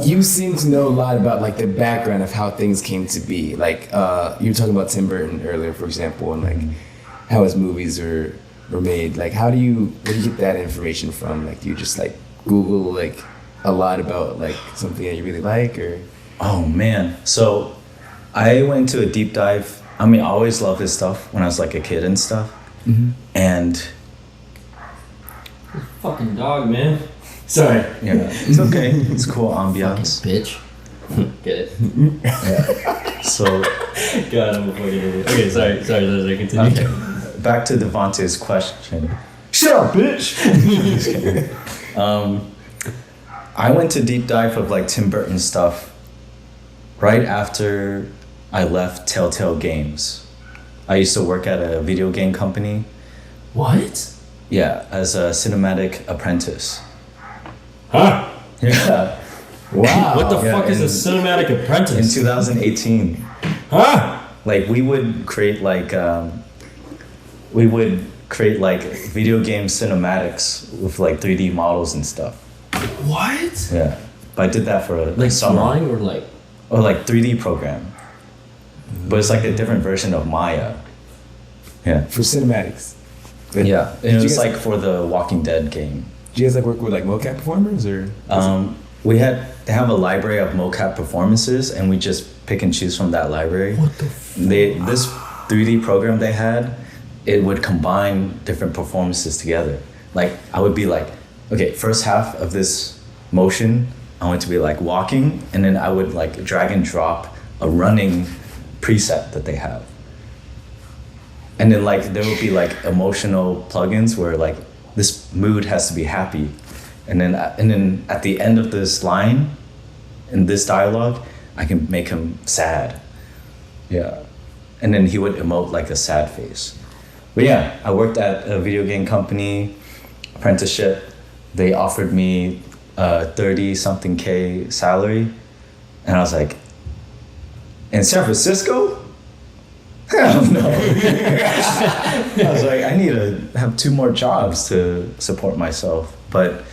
You seem to know a lot about like the background of how things came to be. Like you were talking about Tim Burton earlier, for example, and like how his movies were made. Like where do you get that information from? Like do you just like Google like a lot about like something that you really like, or? Oh man, so I went to a deep dive. I mean, I always loved his stuff when I was like a kid and stuff. And fucking dog, man. Sorry. Yeah, it's okay. It's cool ambiance. Fucking bitch. Get it? Yeah. So. God, I'm a fucking idiot. Okay, sorry. Continue. Okay. Back to Devante's question. Shut up, bitch. I went to deep dive of like Tim Burton stuff right after I left Telltale Games. I used to work at a video game company. What? Yeah, as a cinematic apprentice. Huh? Yeah. Wow. What the fuck is a cinematic apprentice? In 2018. Huh? Like we would create like video game cinematics with like 3D models and stuff. What? Yeah. But I did that for like summer. Drawing or like 3D program. But it's like a different version of Maya. Yeah. For cinematics. Yeah. And it was like for the Walking Dead game. Did you guys like work with like mocap performers or? We had they have a library of mocap performances, and we just pick and choose from that library. What the This 3D program they had, it would combine different performances together. Like I would be like, okay, first half of this motion, I want to be like walking, and then I would like drag and drop a running preset that they have. And then like there would be like emotional plugins where like this mood has to be happy. And then at the end of this line, in this dialogue, I can make him sad. Yeah. And then he would emote like a sad face. But yeah, I worked at a video game company, apprenticeship. They offered me 30-something K salary. And I was like, in San Francisco? Hell no. I was like, I need to have 2 more jobs to support myself. But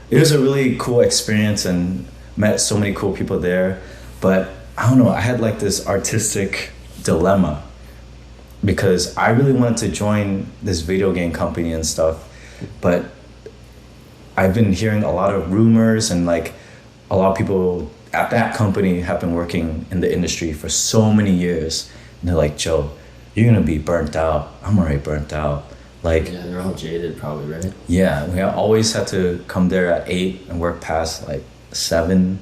it was a really cool experience and met so many cool people there. But I don't know, I had like this artistic dilemma because I really wanted to join this video game company and stuff. But I've been hearing a lot of rumors, and like a lot of people at that company have been working in the industry for so many years. And they're like, Joe, you're gonna be burnt out. I'm already burnt out. Like, yeah, they're all jaded probably, right? Yeah, we always had to come there at 8 and work past like 7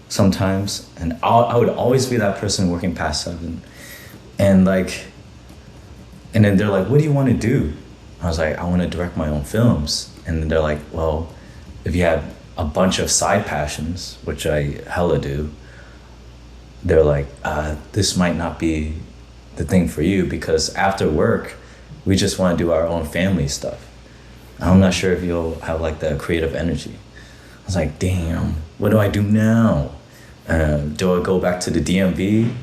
sometimes. And I would always be that person working past 7. And then they're like, what do you want to do? I was like, I want to direct my own films. And then they're like, well, if you have a bunch of side passions, which I hella do, they're like, this might not be the thing for you, because after work, we just want to do our own family stuff. I'm not sure if you'll have like the creative energy. I was like, damn, what do I do now? Do I go back to the DMV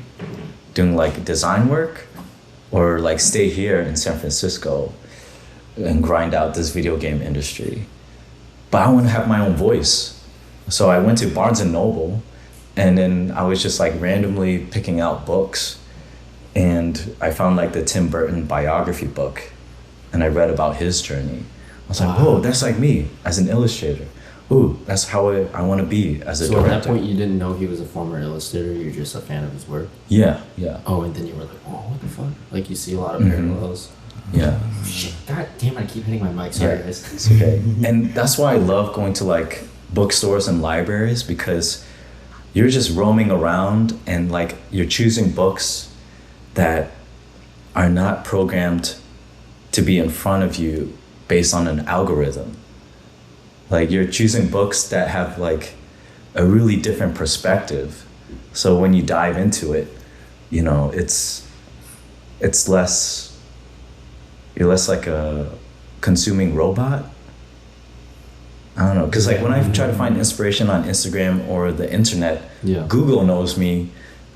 doing like design work, or like stay here in San Francisco and grind out this video game industry? But I want to have my own voice. So I went to Barnes and Noble, and then I was just like randomly picking out books, and I found like the Tim Burton biography book, and I read about his journey. I was like, whoa, that's like me as an illustrator. Ooh, that's how I want to be as a director. So at that point, you didn't know he was a former illustrator, you're just a fan of his work? Yeah. Oh, and then you were like, whoa, what the fuck? Like, you see a lot of parallels. Yeah. Shit, god damn, I keep hitting my mic. Sorry, guys. It's okay. And that's why I love going to like bookstores and libraries, because you're just roaming around and like you're choosing books that are not programmed to be in front of you based on an algorithm. Like, you're choosing books that have like a really different perspective. So when you dive into it, you know, it's less, you're less like a consuming robot. I don't know, because like when I try to find inspiration on Instagram or the internet, Google knows me,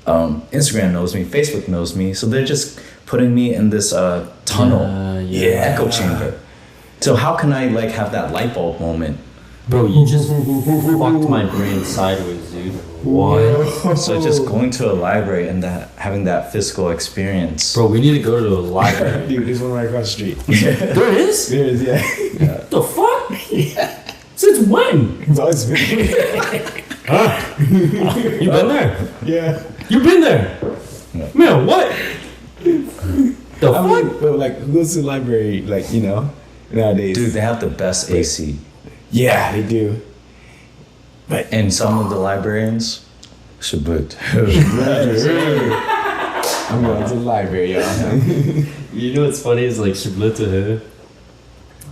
Instagram knows me, Facebook knows me, so they're just putting me in this tunnel, echo chamber. So how can I like have that light bulb moment? Bro, you just fucked my brain sideways, dude. What? So just going to a library and having that physical experience. Bro, we need to go to a library. Dude, there's one right across the street. There is? There is, yeah. What the fuck? Yeah. Since when? It's always been. You been there? Yeah. You been there? No. Man, what? The fuck? But like, who goes to the library, like, you know, nowadays? Dude, they have the best AC. Yeah, they do. And some of the librarians, Shabut. I'm going to the library, y'all. You know what's funny is like Shiblutu,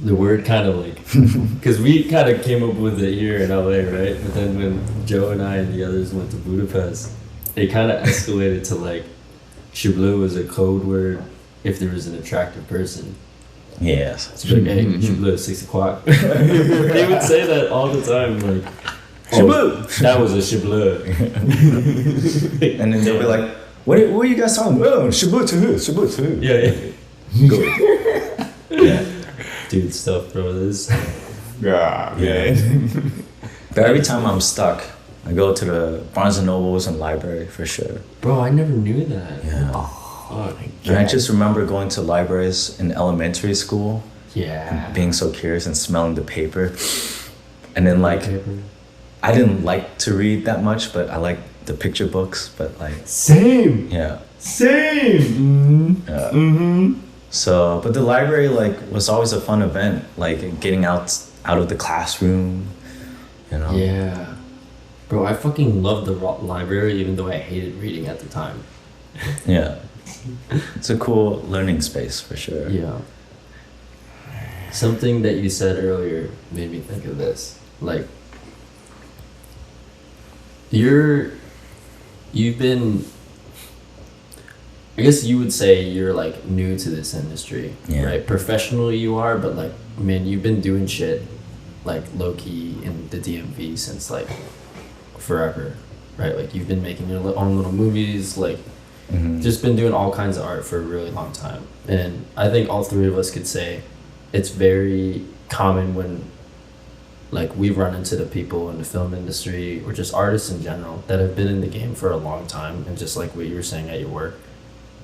the word kind of like, because we kind of came up with it here in LA, right? But then when Joe and I and the others went to Budapest, it kind of escalated to like Shiblu was a code word if there was an attractive person. Yes. It's like, hey, Shiblu, 6 o'clock. They would say that all the time, like, Shiblu! That was a Shiblu. And then they'll be like, what are you guys talking about? Oh, Shabut to who? Shabut to who? Yeah. Good. Yeah. Dude, stuff, bro. This. Yeah, man. But every time I'm stuck, I go to the Barnes and Nobles and library for sure. Bro, I never knew that. Yeah. Oh, and I just remember going to libraries in elementary school. Yeah. And being so curious and smelling the paper. And then like, I didn't like to read that much, but I like the picture books. But like same. Yeah. Same. Yeah. So, but the library like was always a fun event, like getting out of the classroom, you know. Yeah. Bro, I fucking loved the library, even though I hated reading at the time. Yeah. It's a cool learning space for sure. Yeah. Something that you said earlier made me think of this. Like, you've been, I guess you would say you're like new to this industry, right? Professionally you are, but like, man, you've been doing shit like low key in the DMV since like forever, right? Like you've been making your own little movies, like just been doing all kinds of art for a really long time. And I think all three of us could say it's very common when like we run into the people in the film industry or just artists in general that have been in the game for a long time, and just like what you were saying at your work,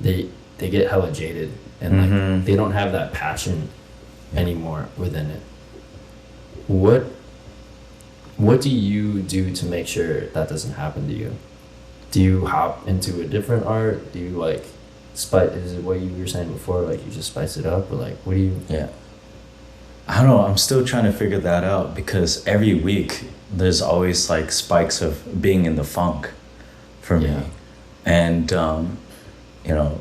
they get hella jaded and like they don't have that passion anymore within it. What do you do to make sure that doesn't happen to you? Do you hop into a different art? Do you like is it what you were saying before, like you just spice it up, or like what do you? Yeah, I don't know, I'm still trying to figure that out, because every week there's always like spikes of being in the funk for me. And you know,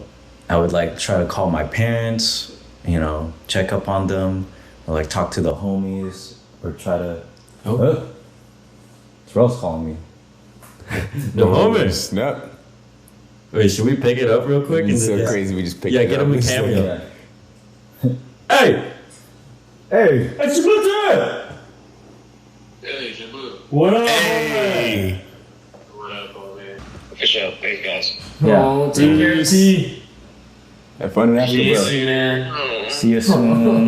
I would like try to call my parents, you know, check up on them, or like talk to the homies, or try to Terrell's calling me. The homies. Snap. Wait, should we pick it up real quick? It's so crazy we just picked it up. Yeah, get him a cameo. Hey! Hey, Shibloo! Hey, Shibloo. What up? Hey! What up, man? For sure. Thanks, guys. Yeah. Oh, take care, T. Have fun after, bro. See you, man. See you soon.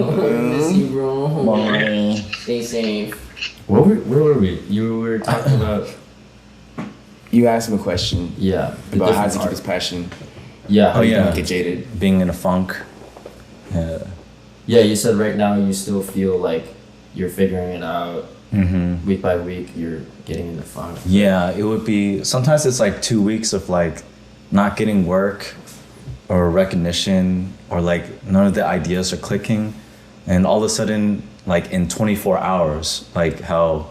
Miss you, bro. Bye. Stay safe. Where were we? You were talking about... You asked him a question. Yeah. About how to keep his passion. Yeah. Oh yeah. Don't get jaded. Being in a funk. Yeah. Yeah, you said right now you still feel like you're figuring it out. Week by week, you're getting in the funk. Yeah, it would be, sometimes it's like 2 weeks of like not getting work or recognition, or like none of the ideas are clicking. And all of a sudden, like in 24 hours, like how,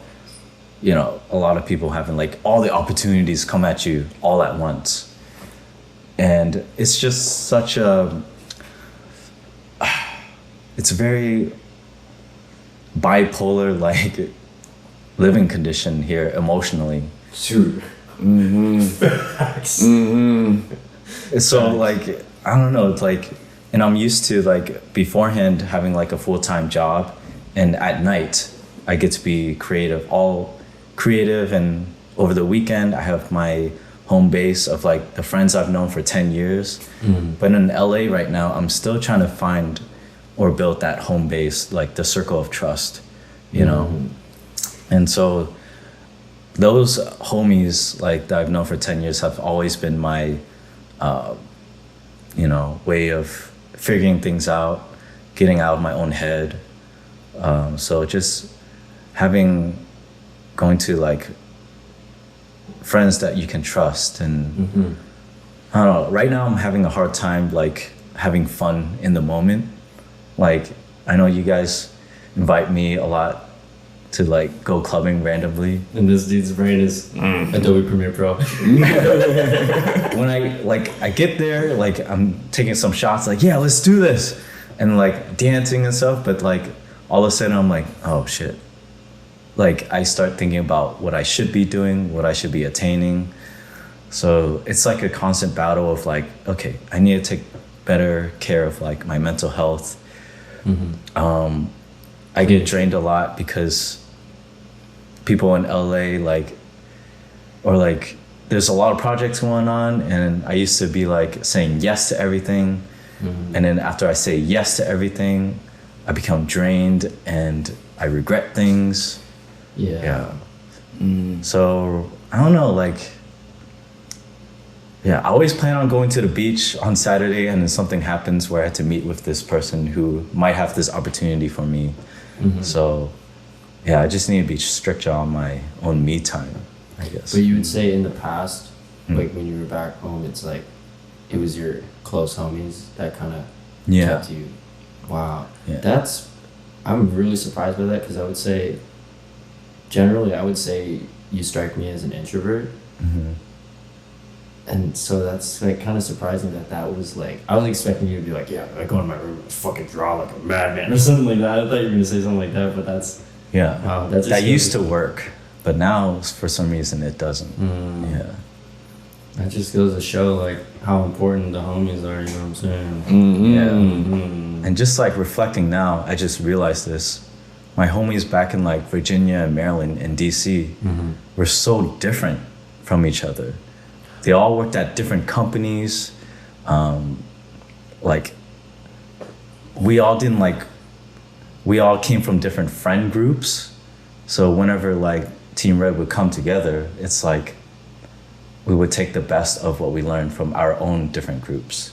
you know, a lot of people having like all the opportunities come at you all at once. And it's just such a, it's very bipolar like living condition here emotionally. True. Facts. It's so like, I don't know, it's like, and I'm used to like beforehand having like a full-time job, and at night I get to be all creative, and over the weekend I have my home base of like the friends I've known for 10 years. But in LA right now, I'm still trying to find or build that home base, like the circle of trust, you know? And so those homies like that I've known for 10 years have always been my, you know, way of figuring things out, getting out of my own head. So just going to like friends that you can trust. And I don't know, right now I'm having a hard time like having fun in the moment. Like, I know you guys invite me a lot to like go clubbing randomly, and this dude's brain is Adobe Premiere Pro. When I get there, like I'm taking some shots, like, yeah, let's do this, and like dancing and stuff, but like all of a sudden I'm like, oh shit. Like I start thinking about what I should be doing, what I should be attaining. So it's like a constant battle of like, okay, I need to take better care of like my mental health. I get drained a lot because people in LA there's a lot of projects going on, and I used to be like saying yes to everything, and then after I say yes to everything, I become drained and I regret things. So I don't know, like, I always plan on going to the beach on Saturday, and then something happens where I have to meet with this person who might have this opportunity for me. So yeah, I just need to be stricter on my own me time, I guess. But you would say in the past, like when you were back home, it's like it was your close homies that kind of kept you. Wow. Yeah. I'm really surprised by that, because I would say, generally, I would say you strike me as an introvert. Mm-hmm. And so that's like kind of surprising that was like, I was expecting you to be like, yeah, I go in my room and fucking draw like a madman or something like that. I thought you were going to say something like that, but that's... Yeah. Wow, that used to work, but now for some reason it doesn't. Yeah. That just goes to show like how important the homies are, you know what I'm saying? Mm-hmm. Yeah. Mm-hmm. And just like reflecting now, I just realized this. My homies back in like Virginia and Maryland and DC were so different from each other. They all worked at different companies. Like we all came from different friend groups. So whenever like Team Red would come together, it's like we would take the best of what we learned from our own different groups.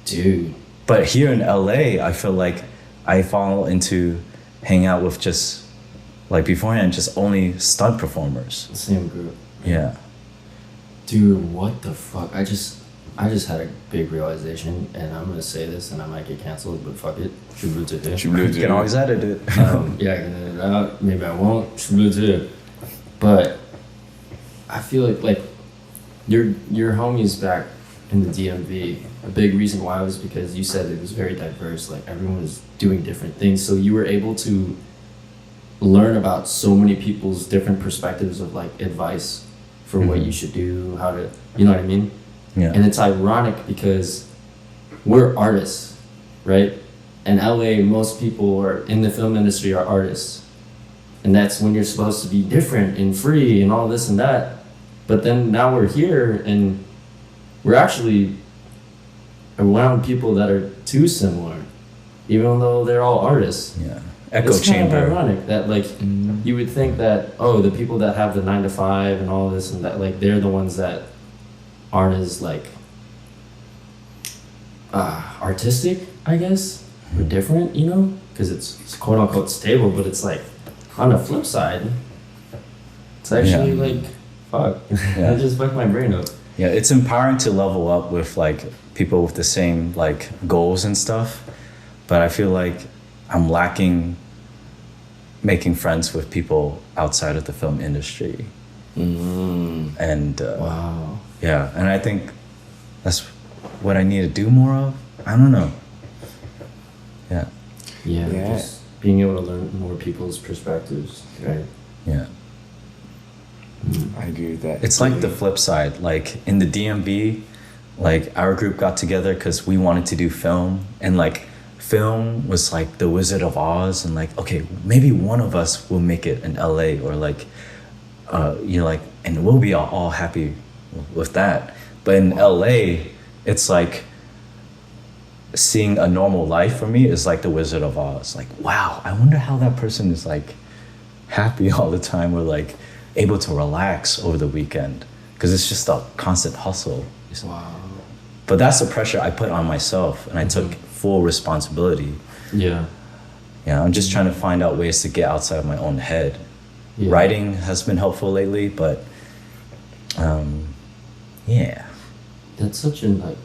Dude. But here in LA, I feel like I fall into hang out with just like beforehand, just only stunt performers. The same group. Yeah. Dude, what the fuck? I just had a big realization, and I'm gonna say this, and I might get canceled, but fuck it. You can always edit it. Yeah, I can edit it out. Maybe I won't. But I feel like your homies back in the DMV, a big reason why was because you said it was very diverse. Like everyone was doing different things, so you were able to learn about so many people's different perspectives of like advice for what you should do, how to, you know what I mean? Yeah. And it's ironic because we're artists, right? In LA, most people are in the film industry are artists. And that's when you're supposed to be different and free and all this and that. But then now we're here and we're actually around people that are too similar, even though they're all artists. Yeah. Echo it's chamber. Kind of ironic that like you would think that the people that have the 9 to 5 and all this and that, like they're the ones that aren't as like artistic, I guess, or different, you know, because it's quote unquote stable. But it's like on the flip side, it's actually like fuck. I just fucked my brain up. Yeah, it's empowering to level up with like people with the same like goals and stuff, but I feel like I'm lacking making friends with people outside of the film industry. And wow. Yeah, and I think that's what I need to do more of. I don't know. Yeah. Yeah. Just being able to learn more people's perspectives, right? Yeah. I agree with that. It's like the flip side. Like in the DMV, like our group got together because we wanted to do film, and like film was like the Wizard of Oz, and like, okay, maybe one of us will make it in LA, or like, like, and we'll be all happy with that. But in LA, it's like seeing a normal life for me is like the Wizard of Oz. Like, wow, I wonder how that person is like happy all the time, or like able to relax over the weekend, because it's just a constant hustle. Wow. But that's the pressure I put on myself, and I took full responsibility. Yeah. Yeah, I'm just trying to find out ways to get outside of my own head. Yeah. Writing has been helpful lately, but yeah. That's such an like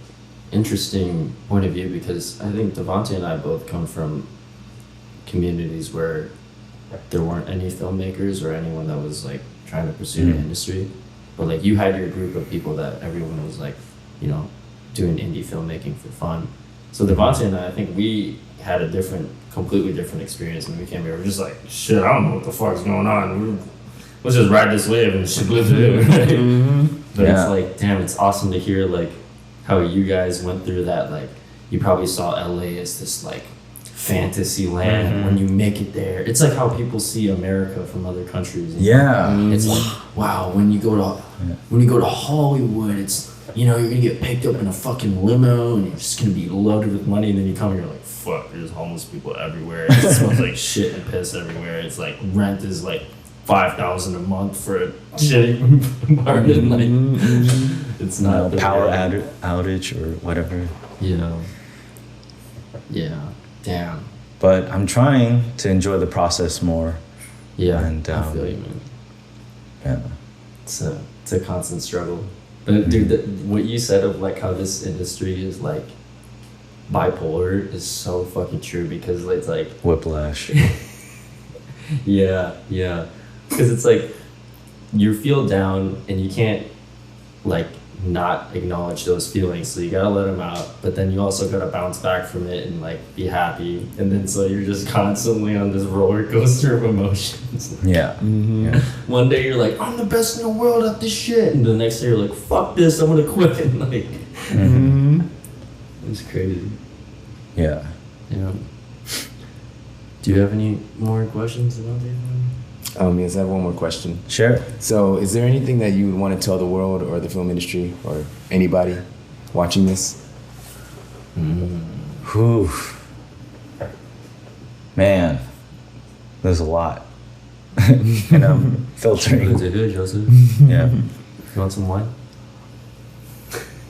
interesting point of view, because I think Devante and I both come from communities where there weren't any filmmakers or anyone that was like trying to pursue the industry. But like you had your group of people that everyone was like, you know, doing indie filmmaking for fun. So Devante and I think we had a completely different experience when we came here. We're just like, shit, I don't know what the fuck's going on. Let's just ride this wave and shit live it. Right? But it's like, damn, it's awesome to hear like how you guys went through that. Like you probably saw LA as this like fantasy land. When you make it there, it's like how people see America from other countries. It's like, wow, when you go to Hollywood, it's, you know, you're gonna get picked up in a fucking limo and you're just gonna be loaded with money, and then you come and you're like, fuck, there's homeless people everywhere. It smells like shit and piss everywhere. It's like rent is like $5,000 a month for a shitty apartment. Like it's not power outage or whatever. Yeah. Damn. But I'm trying to enjoy the process more. Yeah, And I feel you, man. yeah. It's a constant struggle. But dude, what you said of like how this industry is like bipolar is so fucking true, because it's like Whiplash. yeah, because it's like you feel down and you can't like not acknowledge those feelings, so you gotta let them out, but then you also gotta bounce back from it and like be happy, and then so you're just constantly on this roller coaster of emotions. Yeah. Yeah. One day you're like, I'm the best in the world at this shit, and the next day you're like, fuck this, I'm gonna quit. And like it's crazy. Yeah. Do you have any more questions about it? Yes, I have one more question. Sure. So, is there anything that you would want to tell the world or the film industry or anybody watching this? Whew. Man, there's a lot. And I'm filtering. Is it good, Joseph? Yeah. You want some wine?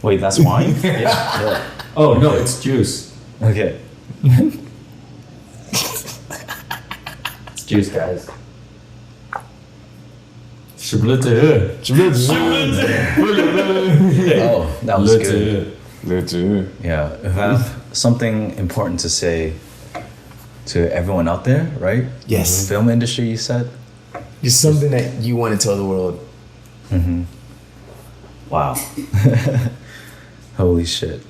Wait, that's wine? Yeah. Oh no, it's juice. Okay. It's juice, guys. Oh, that was good. Yeah. If I have something important to say to everyone out there, right? Yes. Film industry, you said? Just something that you want to tell the world. Wow. Holy shit.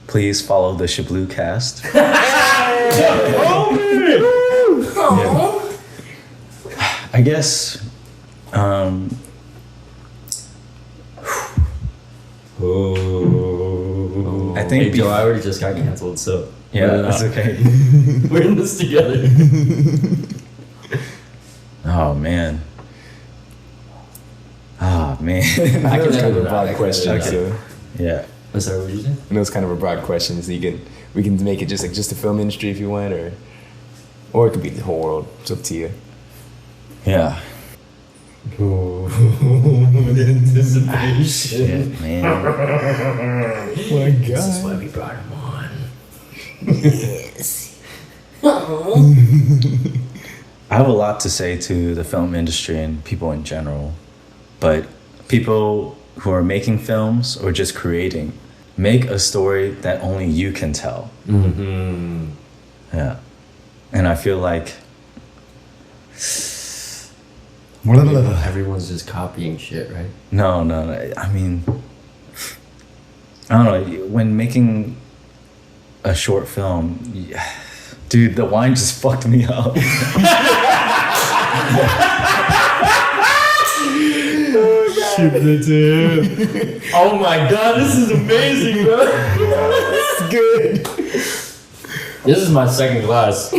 Please follow the ShiblooCast. Yeah. I guess, I think hey, Joe, I already just got canceled, so yeah, that's okay. We're in this together. Oh man. I know it's kind of a broad question, Okay. so Yeah. I'm sorry, what did you say? I know it's kind of a broad question, so we can make it just the film industry if you want, or it could be the whole world. It's up to you. Yeah. Oh, anticipation. Shit, man. My God. This is why we brought him on. Yes. I have a lot to say to the film industry and people in general, but people who are making films or just creating, make a story that only you can tell. Yeah. And I feel like Everyone's just copying shit, right? no. I mean, I don't know. When making a short film, dude, the wine just fucked me up. Oh my God, this is amazing, bro. It's good. This is my second glass. I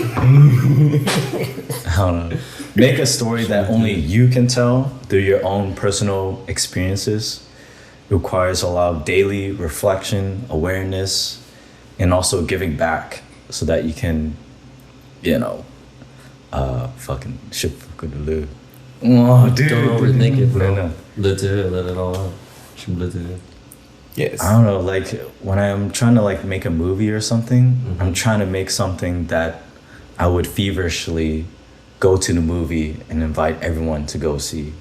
don't know. Make a story that only you can tell through your own personal experiences. It requires a lot of daily reflection, awareness, and also giving back so that you can, fucking shit. Oh, dude. Don't overthink it, bro. No. Let it all out. Let it. Yes. I don't know, like when I'm trying to like make a movie or something, I'm trying to make something that I would feverishly go to the movie and invite everyone to go see.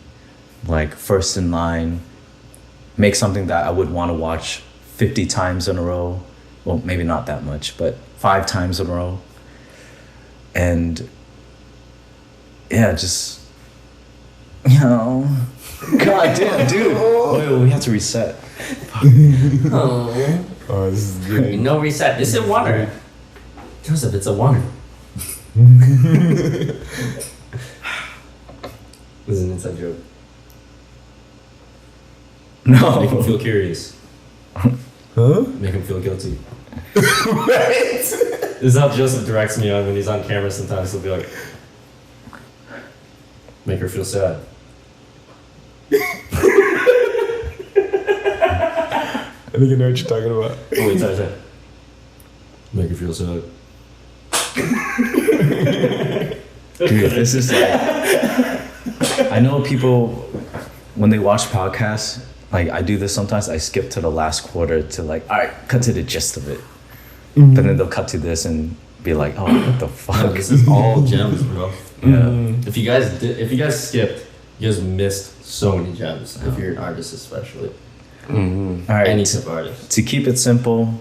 Like first in line, make something that I would want to watch 50 times in a row. Well, maybe not that much, but 5 times in a row. And yeah, just, God damn, dude. Wait, we have to reset. Oh, Oh, this is good. no reset. This is water. Joseph, it's a water. This is an inside joke. No. Make him feel curious. Huh? Make him feel guilty. This is how Joseph directs me on when he's on camera. Sometimes he'll be like, make her feel sad. I think I know what you're talking about. Oh, wait, sorry. Make her feel sad. Dude, this is like, I know people, when they watch podcasts, like I do this sometimes, I skip to the last quarter to like, all right, cut to the gist of it. But then they'll cut to this and be like, oh, what the No, fuck? this is all gems, bro. Yeah. If you guys skipped, you guys missed so many gems. If you're an artist, especially. All right. Any type of artist. To keep it simple,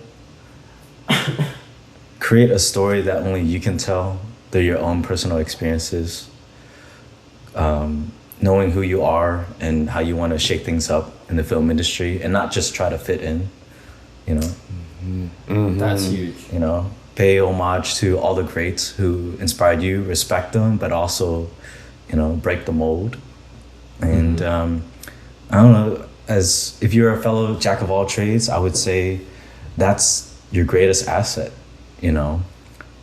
create a story that only you can tell through your own personal experiences. Knowing who you are and how you want to shake things up in the film industry, and not just try to fit in, you know. That's huge. You know, pay homage to all the greats who inspired you, respect them, but also, you know, break the mold. And I don't know, as if you're a fellow jack of all trades, I would say that's your greatest asset. You know,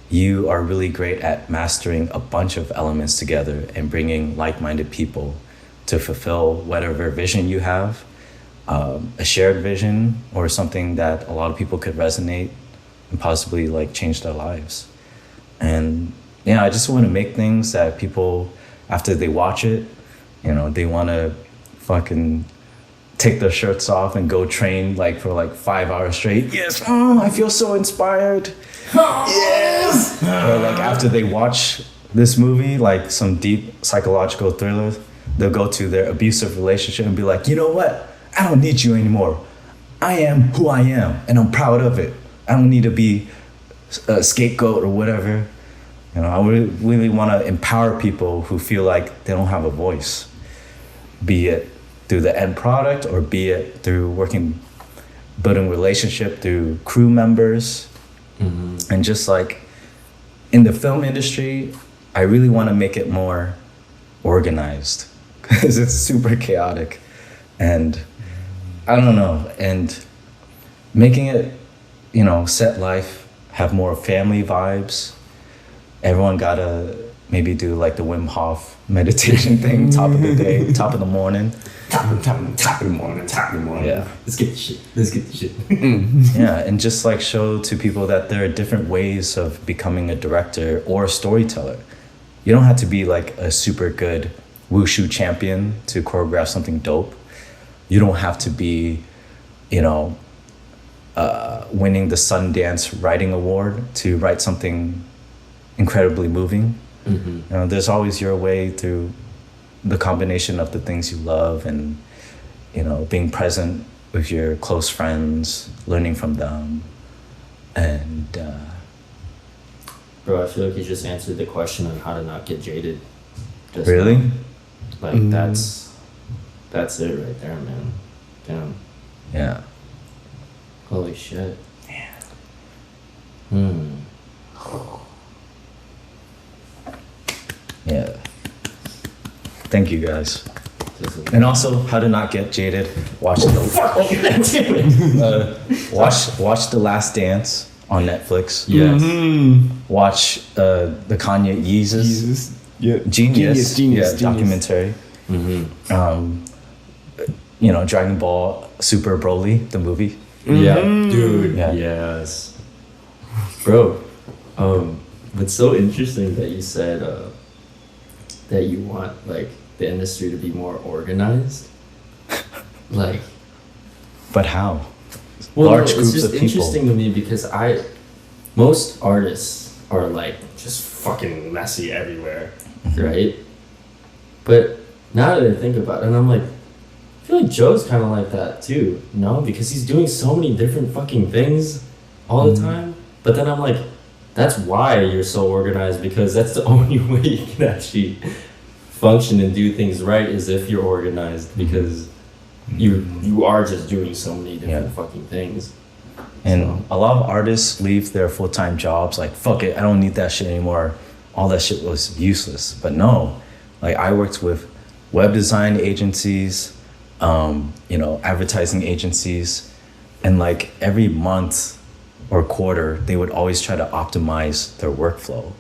you are really great at mastering a bunch of elements together and bringing like-minded people to fulfill whatever vision you have, a shared vision or something that a lot of people could resonate and possibly like change their lives. And yeah, I just want to make things that people, after they watch it, you know, they want to fucking take their shirts off and go train like for like 5 hours straight. Yes, I feel so inspired. Yes. Or like after they watch this movie, like some deep psychological thriller, they'll go to their abusive relationship and be like, you know what? I don't need you anymore. I am who I am, and I'm proud of it. I don't need to be a scapegoat or whatever. You know, I really want to empower people who feel like they don't have a voice, be it through the end product or be it through building relationship through crew members. And just like in the film industry, I really want to make it more organized because it's super chaotic, and I don't know, and making it, you know, set life, have more family vibes. Everyone gotta maybe do like the Wim Hof meditation thing, top of the day, top of the morning. Top of the morning. Yeah. Let's get the shit. Yeah, and just like show to people that there are different ways of becoming a director or a storyteller. You don't have to be like a super good wushu champion to choreograph something dope. You don't have to be, you know, winning the Sundance Writing Award to write something incredibly moving. You know, there's always your way through the combination of the things you love and, you know, being present with your close friends, learning from them. And Bro, I feel like you just answered the question on how to not get jaded. Just really? now. Like that's it right there, man. Damn. Yeah. Holy shit. Yeah. Thank you guys. And also, how to not get jaded. Watch watch The Last Dance on Netflix. Yes. Watch the Kanye Yeezus. Yeah. Genius. Genius. Documentary. You know, Dragon Ball Super Broly, the movie. Yeah, dude. Yeah. Yes. Bro, it's so interesting that you said that you want like the industry to be more organized. Like, but how? well, Large no, groups it's just of people. interesting to me because most artists are like just fucking messy everywhere, right? But now that I think about it, and I'm like, I feel like Joe's kind of like that too, you know, because he's doing so many different fucking things all the time. But then I'm like, that's why you're so organized, because that's the only way you can actually function and do things right is if you're organized, because you are just doing so many different fucking things. And a lot of artists leave their full-time jobs like, fuck it, I don't need that shit anymore. All that shit was useless. But no, like I worked with web design agencies, you know, advertising agencies, and like every month or quarter, they would always try to optimize their workflow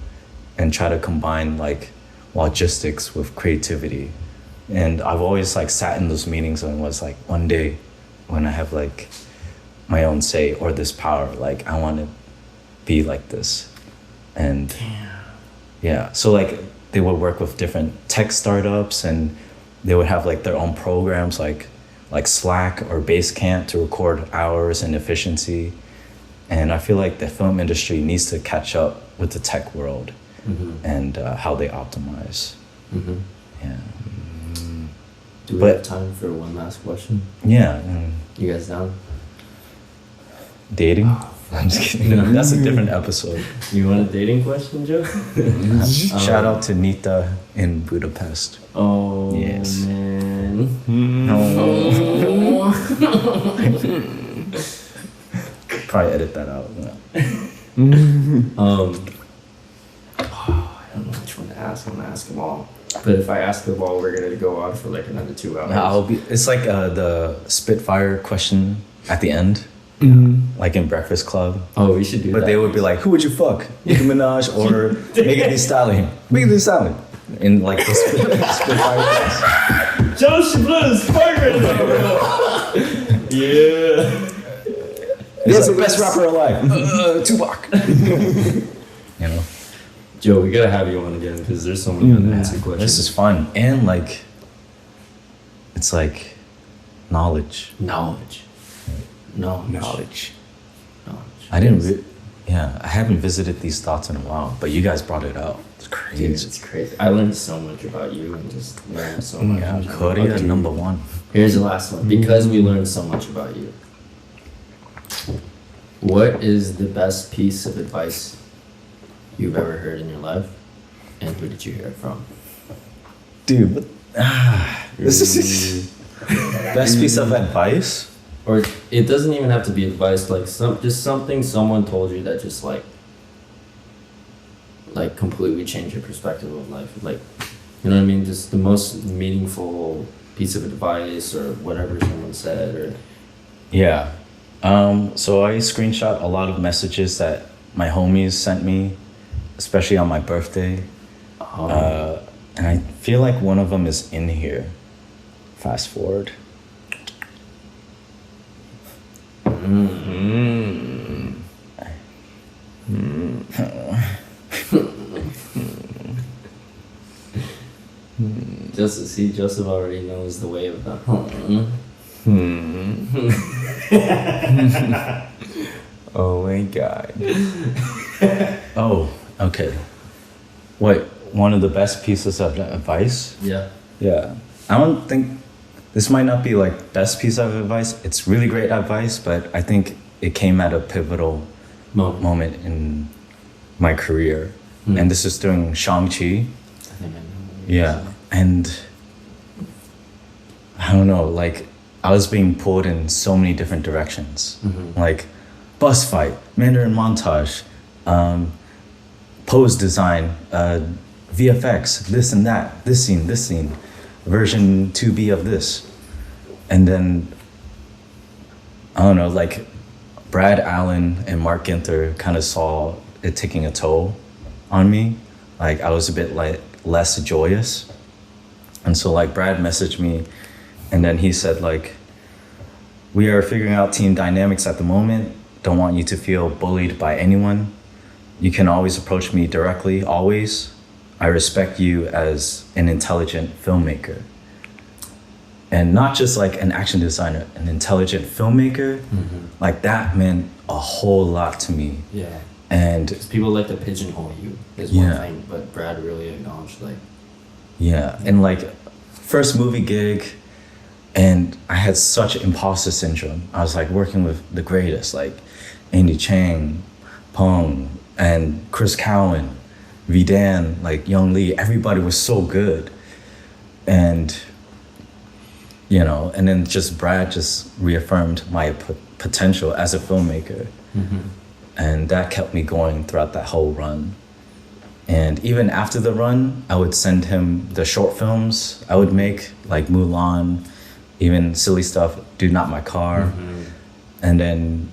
and try to combine like logistics with creativity. And I've always like sat in those meetings and was like, one day when I have like my own say or this power, like I want to be like this. And yeah, so like they would work with different tech startups and they would have like their own programs like Slack or Basecamp to record hours and efficiency. And I feel like the film industry needs to catch up with the tech world and how they optimize. Yeah. Do we have time for one last question? Yeah. You guys down? Dating? I'm just kidding. That's a different episode. You want a dating question, Joe? Shout out to Nita in Budapest. Oh, yes. Man. Probably edit that out. I don't know which one to ask. I'm gonna ask them all. But if I ask them all, we're gonna go on for like another 2 hours. It's like the Spitfire question at the end. Like in Breakfast Club. Oh, we should do that. But they would be like, who would you fuck? Nicki Minaj or Megan Thee Stallion? Megan Thee Stallion. In like the Spitfire class. Joe Shibloo's firing Yeah. He's the best rapper alive. Tupac. You know? Joe, we gotta have you on again because there's so many unanswered questions. This is fun. And like, it's like knowledge. Knowledge. I haven't visited these thoughts in a while, but you guys brought it out. It's crazy. Dude, it's crazy. I learned so much about you and just learned so much. Yeah, Korea #1. Here's the last one. Because we learned so much about you. What is the best piece of advice you've ever heard in your life? And who did you hear it from? Dude, this is best piece of advice? Or it doesn't even have to be advice, like just something someone told you that just like completely changed your perspective of life. Like, you know what I mean? Just the most meaningful piece of advice or whatever someone said or... Yeah. So I screenshot a lot of messages that my homies sent me, especially on my birthday. And I feel like one of them is in here. Fast forward. Joseph already knows the way of the Oh my God. Oh, okay. What, one of the best pieces of advice? Yeah. Yeah. I don't think, this might not be like best piece of advice. It's really great advice, but I think it came at a pivotal moment in my career. And this is during Shang-Chi. I think I know. Yeah. And I don't know, like I was being pulled in so many different directions. Like bus fight, Mandarin montage, pose design, VFX, this and that, this scene, version 2B of this. And then, I don't know, like Brad Allen and Mark Ginther kind of saw it taking a toll on me. Like I was a bit like less joyous. And so like Brad messaged me and then he said like, we are figuring out team dynamics at the moment. Don't want you to feel bullied by anyone. You can always approach me directly, always. I respect you as an intelligent filmmaker. And not just like an action designer, an intelligent filmmaker. Like that meant a whole lot to me. Yeah. And because people like to pigeonhole you is one thing, but Brad really acknowledged like... Yeah, and like first movie gig, and I had such imposter syndrome. I was like working with the greatest, like Andy Chang, Pong, and Chris Cowan, Vidan, like Young Lee. Everybody was so good. And, you know, and then just Brad just reaffirmed my potential as a filmmaker. And that kept me going throughout that whole run. And even after the run, I would send him the short films I would make, like Mulan, even silly stuff, Dude Not My Car. And then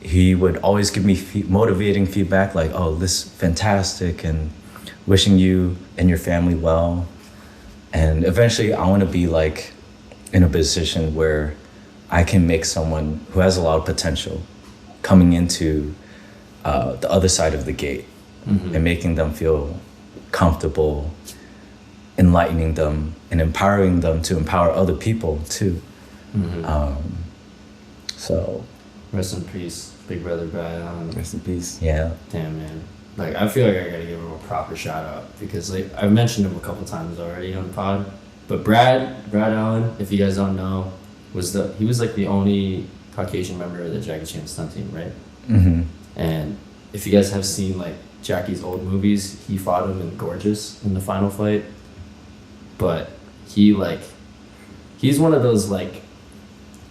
he would always give me motivating feedback like, oh, this is fantastic and wishing you and your family well. And eventually I want to be like in a position where I can make someone who has a lot of potential coming into the other side of the gate and making them feel comfortable, enlightening them and empowering them to empower other people too. So rest in peace, big brother Brad Allen. Rest in peace. Yeah. Damn, man. like I feel like I gotta give him a proper shout out because like I've mentioned him a couple times already on the pod. But Brad Allen, if you guys don't know, he was like the only Caucasian member of the Jackie Chan stunt team, right? Mm-hmm. And if you guys have seen like Jackie's old movies, he fought him in Gorgeous in the final fight. But he's one of those like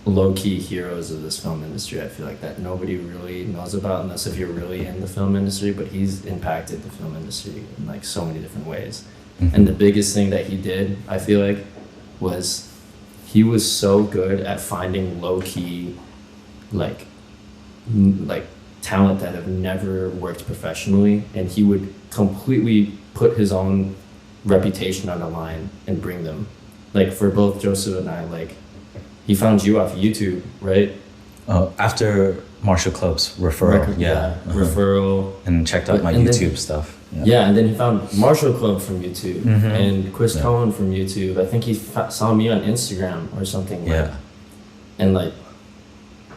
low-key heroes of this film industry, I feel like, that nobody really knows about unless if you're really in the film industry, but he's impacted the film industry in like so many different ways. Mm-hmm. And the biggest thing that he did, I feel like, was he was so good at finding low-key like talent that have never worked professionally, and he would completely put his own reputation on the line and bring them. Like for both Joseph and I, like he found you off YouTube, right? After Martial Club's referral, referral, and checked out my YouTube stuff. Yeah, and then he found Martial Club from YouTube and Chris Cohen from YouTube. I think he saw me on Instagram or something. Yeah, and like,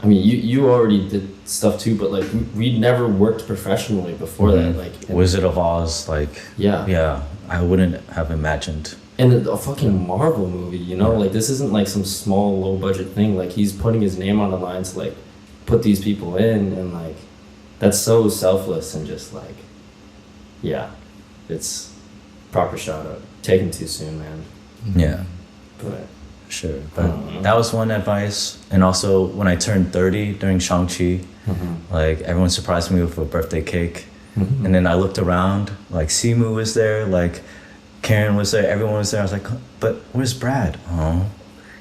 I mean, you already did stuff too, but like we'd never worked professionally before that. Like Wizard of Oz, like I wouldn't have imagined. And a fucking Marvel movie, you know, like this isn't like some small low budget thing. Like he's putting his name on the line to like put these people in, and like that's so selfless and just like, yeah, it's proper shout out. Taken too soon, man. Yeah, but sure. But that was one advice. And also when I turned 30 during Shang-Chi, like everyone surprised me with a birthday cake, and then I looked around, like Simu was there, like Karen was there, everyone was there. I was like, but where's Brad? Oh,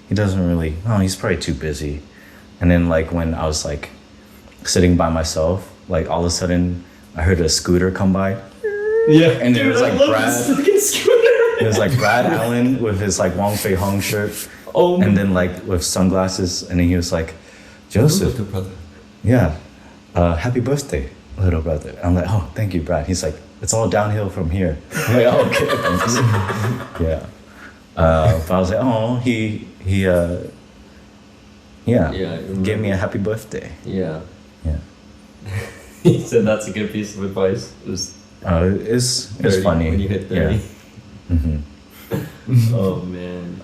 he doesn't really, he's probably too busy. And then like when I was like sitting by myself, like all of a sudden I heard a scooter come by. Yeah. And it was like Brad. It was like Brad Allen with his like Wong Fei Hung shirt. Oh. And then like with sunglasses. And then he was like, Joseph. Little brother. Yeah. Happy birthday, little brother. I'm like, oh, thank you, Brad. He's like, it's all downhill from here. I'm like, oh, okay, thanks. Yeah. But I was like, oh, he gave me a happy birthday. Yeah. Yeah. He said that's a good piece of advice. It's funny. When you hit 30. Yeah. Oh, man.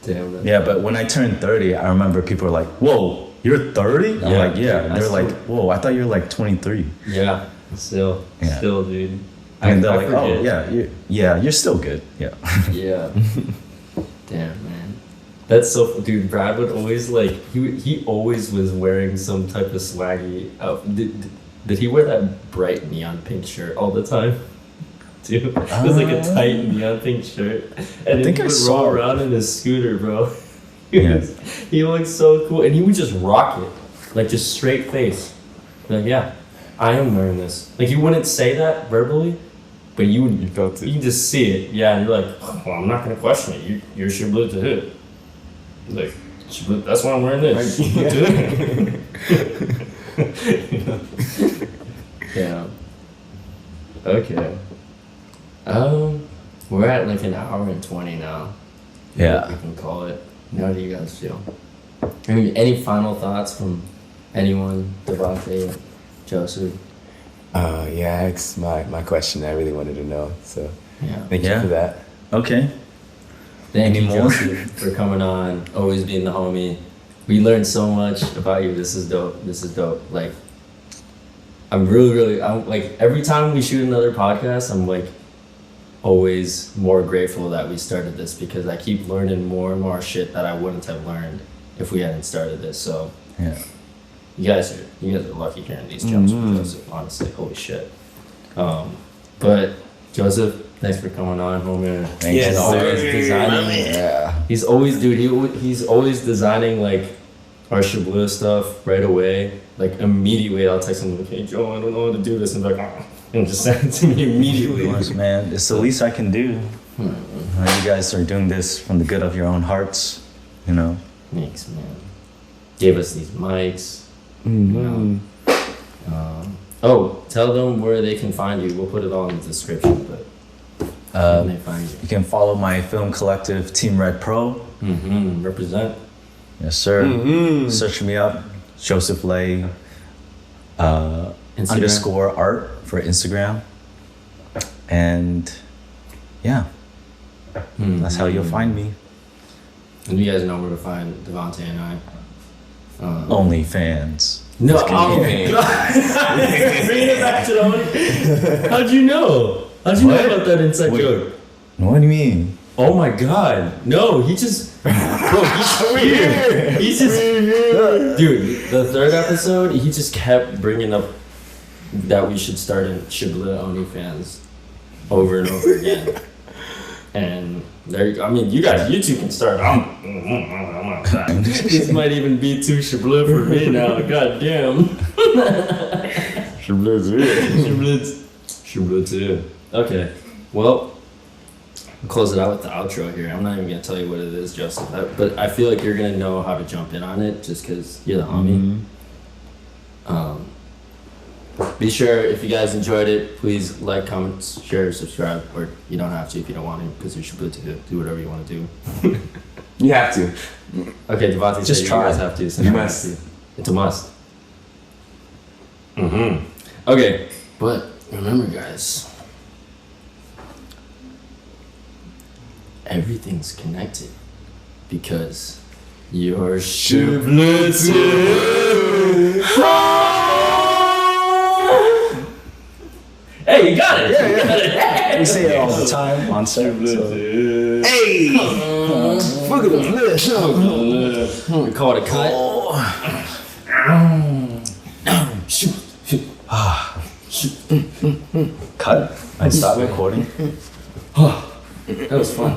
Damn. Yeah, but when I turned 30, I remember people were like, whoa, you're 30? I'm like, yeah. And they're like, whoa, I thought you were like 23. Yeah. Still, dude. And they're like, oh, yeah, you're still good. Yeah. Yeah. Damn, man. That's so, dude, Brad would always like, he always was wearing some type of swaggy outfit. Did he wear that bright neon pink shirt all the time? Dude, it was like a tight neon pink shirt. And he would roll around in his scooter, bro. He looked so cool. And he would just rock it. Like, just straight face. Like, yeah, I am wearing this. Like, he wouldn't say that verbally, but you felt it. You just see it. Yeah, and you're like, oh, well, I'm not going to question it. You're Shibloo to hit. Like, Shibloo, that's why I'm wearing this. Yeah. Okay. We're at like an hour and 20 now. Yeah. We can call it. How do you guys feel? Any final thoughts from anyone? Devante, Joseph? Yeah, it's my question I really wanted to know. So thank you for that. Okay. Thank you, Joseph, for coming on, always being the homie. We learned so much about you. This is dope. Like, I'm really, like, every time we shoot another podcast, I'm like always more grateful that we started this, because I keep learning more and more shit that I wouldn't have learned if we hadn't started this. So you guys are lucky hearing these jumps with Joseph, honestly. Holy shit. But Joseph, thanks for coming on, homie. Thanks. Always designing. He's always, dude. He's always designing like our Shibloo stuff right away. Like immediately, I'll text him like, "Hey Joe, I don't know how to do this," and be like, and just send it to me immediately. Of course, man. It's the least I can do. You guys are doing this from the good of your own hearts, you know. Thanks, man. Gave us these mics. You know. Tell them where they can find you. We'll put it all in the description, but where can they find you? You can follow my film collective, TeamRedPro. Represent. Yes, sir. Search me up, Joseph Lay _art for Instagram. And yeah, that's how you'll find me. And you guys know where to find Devante and I. OnlyFans. No, Bring it back to the How'd you know? How'd you know about that inside joke? What do you mean? Oh my god. No, he just... Bro, he's weird. He's just... Dude, the third episode, he just kept bringing up that we should start a Shibloo OnlyFans over and over again. And there, I mean, you two can start. This might even be too Shibloo for me now. God damn. Shibloo too. Okay. Well, I'll close it out with the outro here. I'm not even gonna tell you what it is, Joseph. But I feel like you're gonna know how to jump in on it just because you're the homie. Be sure, if you guys enjoyed it, please like, comment, share, subscribe, or you don't have to if you don't want to, because you're Shibloo to do whatever you want to do. You have to. Okay, Devante, just try. You guys have to. So you must. It's a must. Okay, but remember, guys, everything's connected because you're Shibloo too. Hey, you got it! You got it! We say it all the time on set. Hey! Look at the We call it a cut. Cut. I stopped recording. That was fun.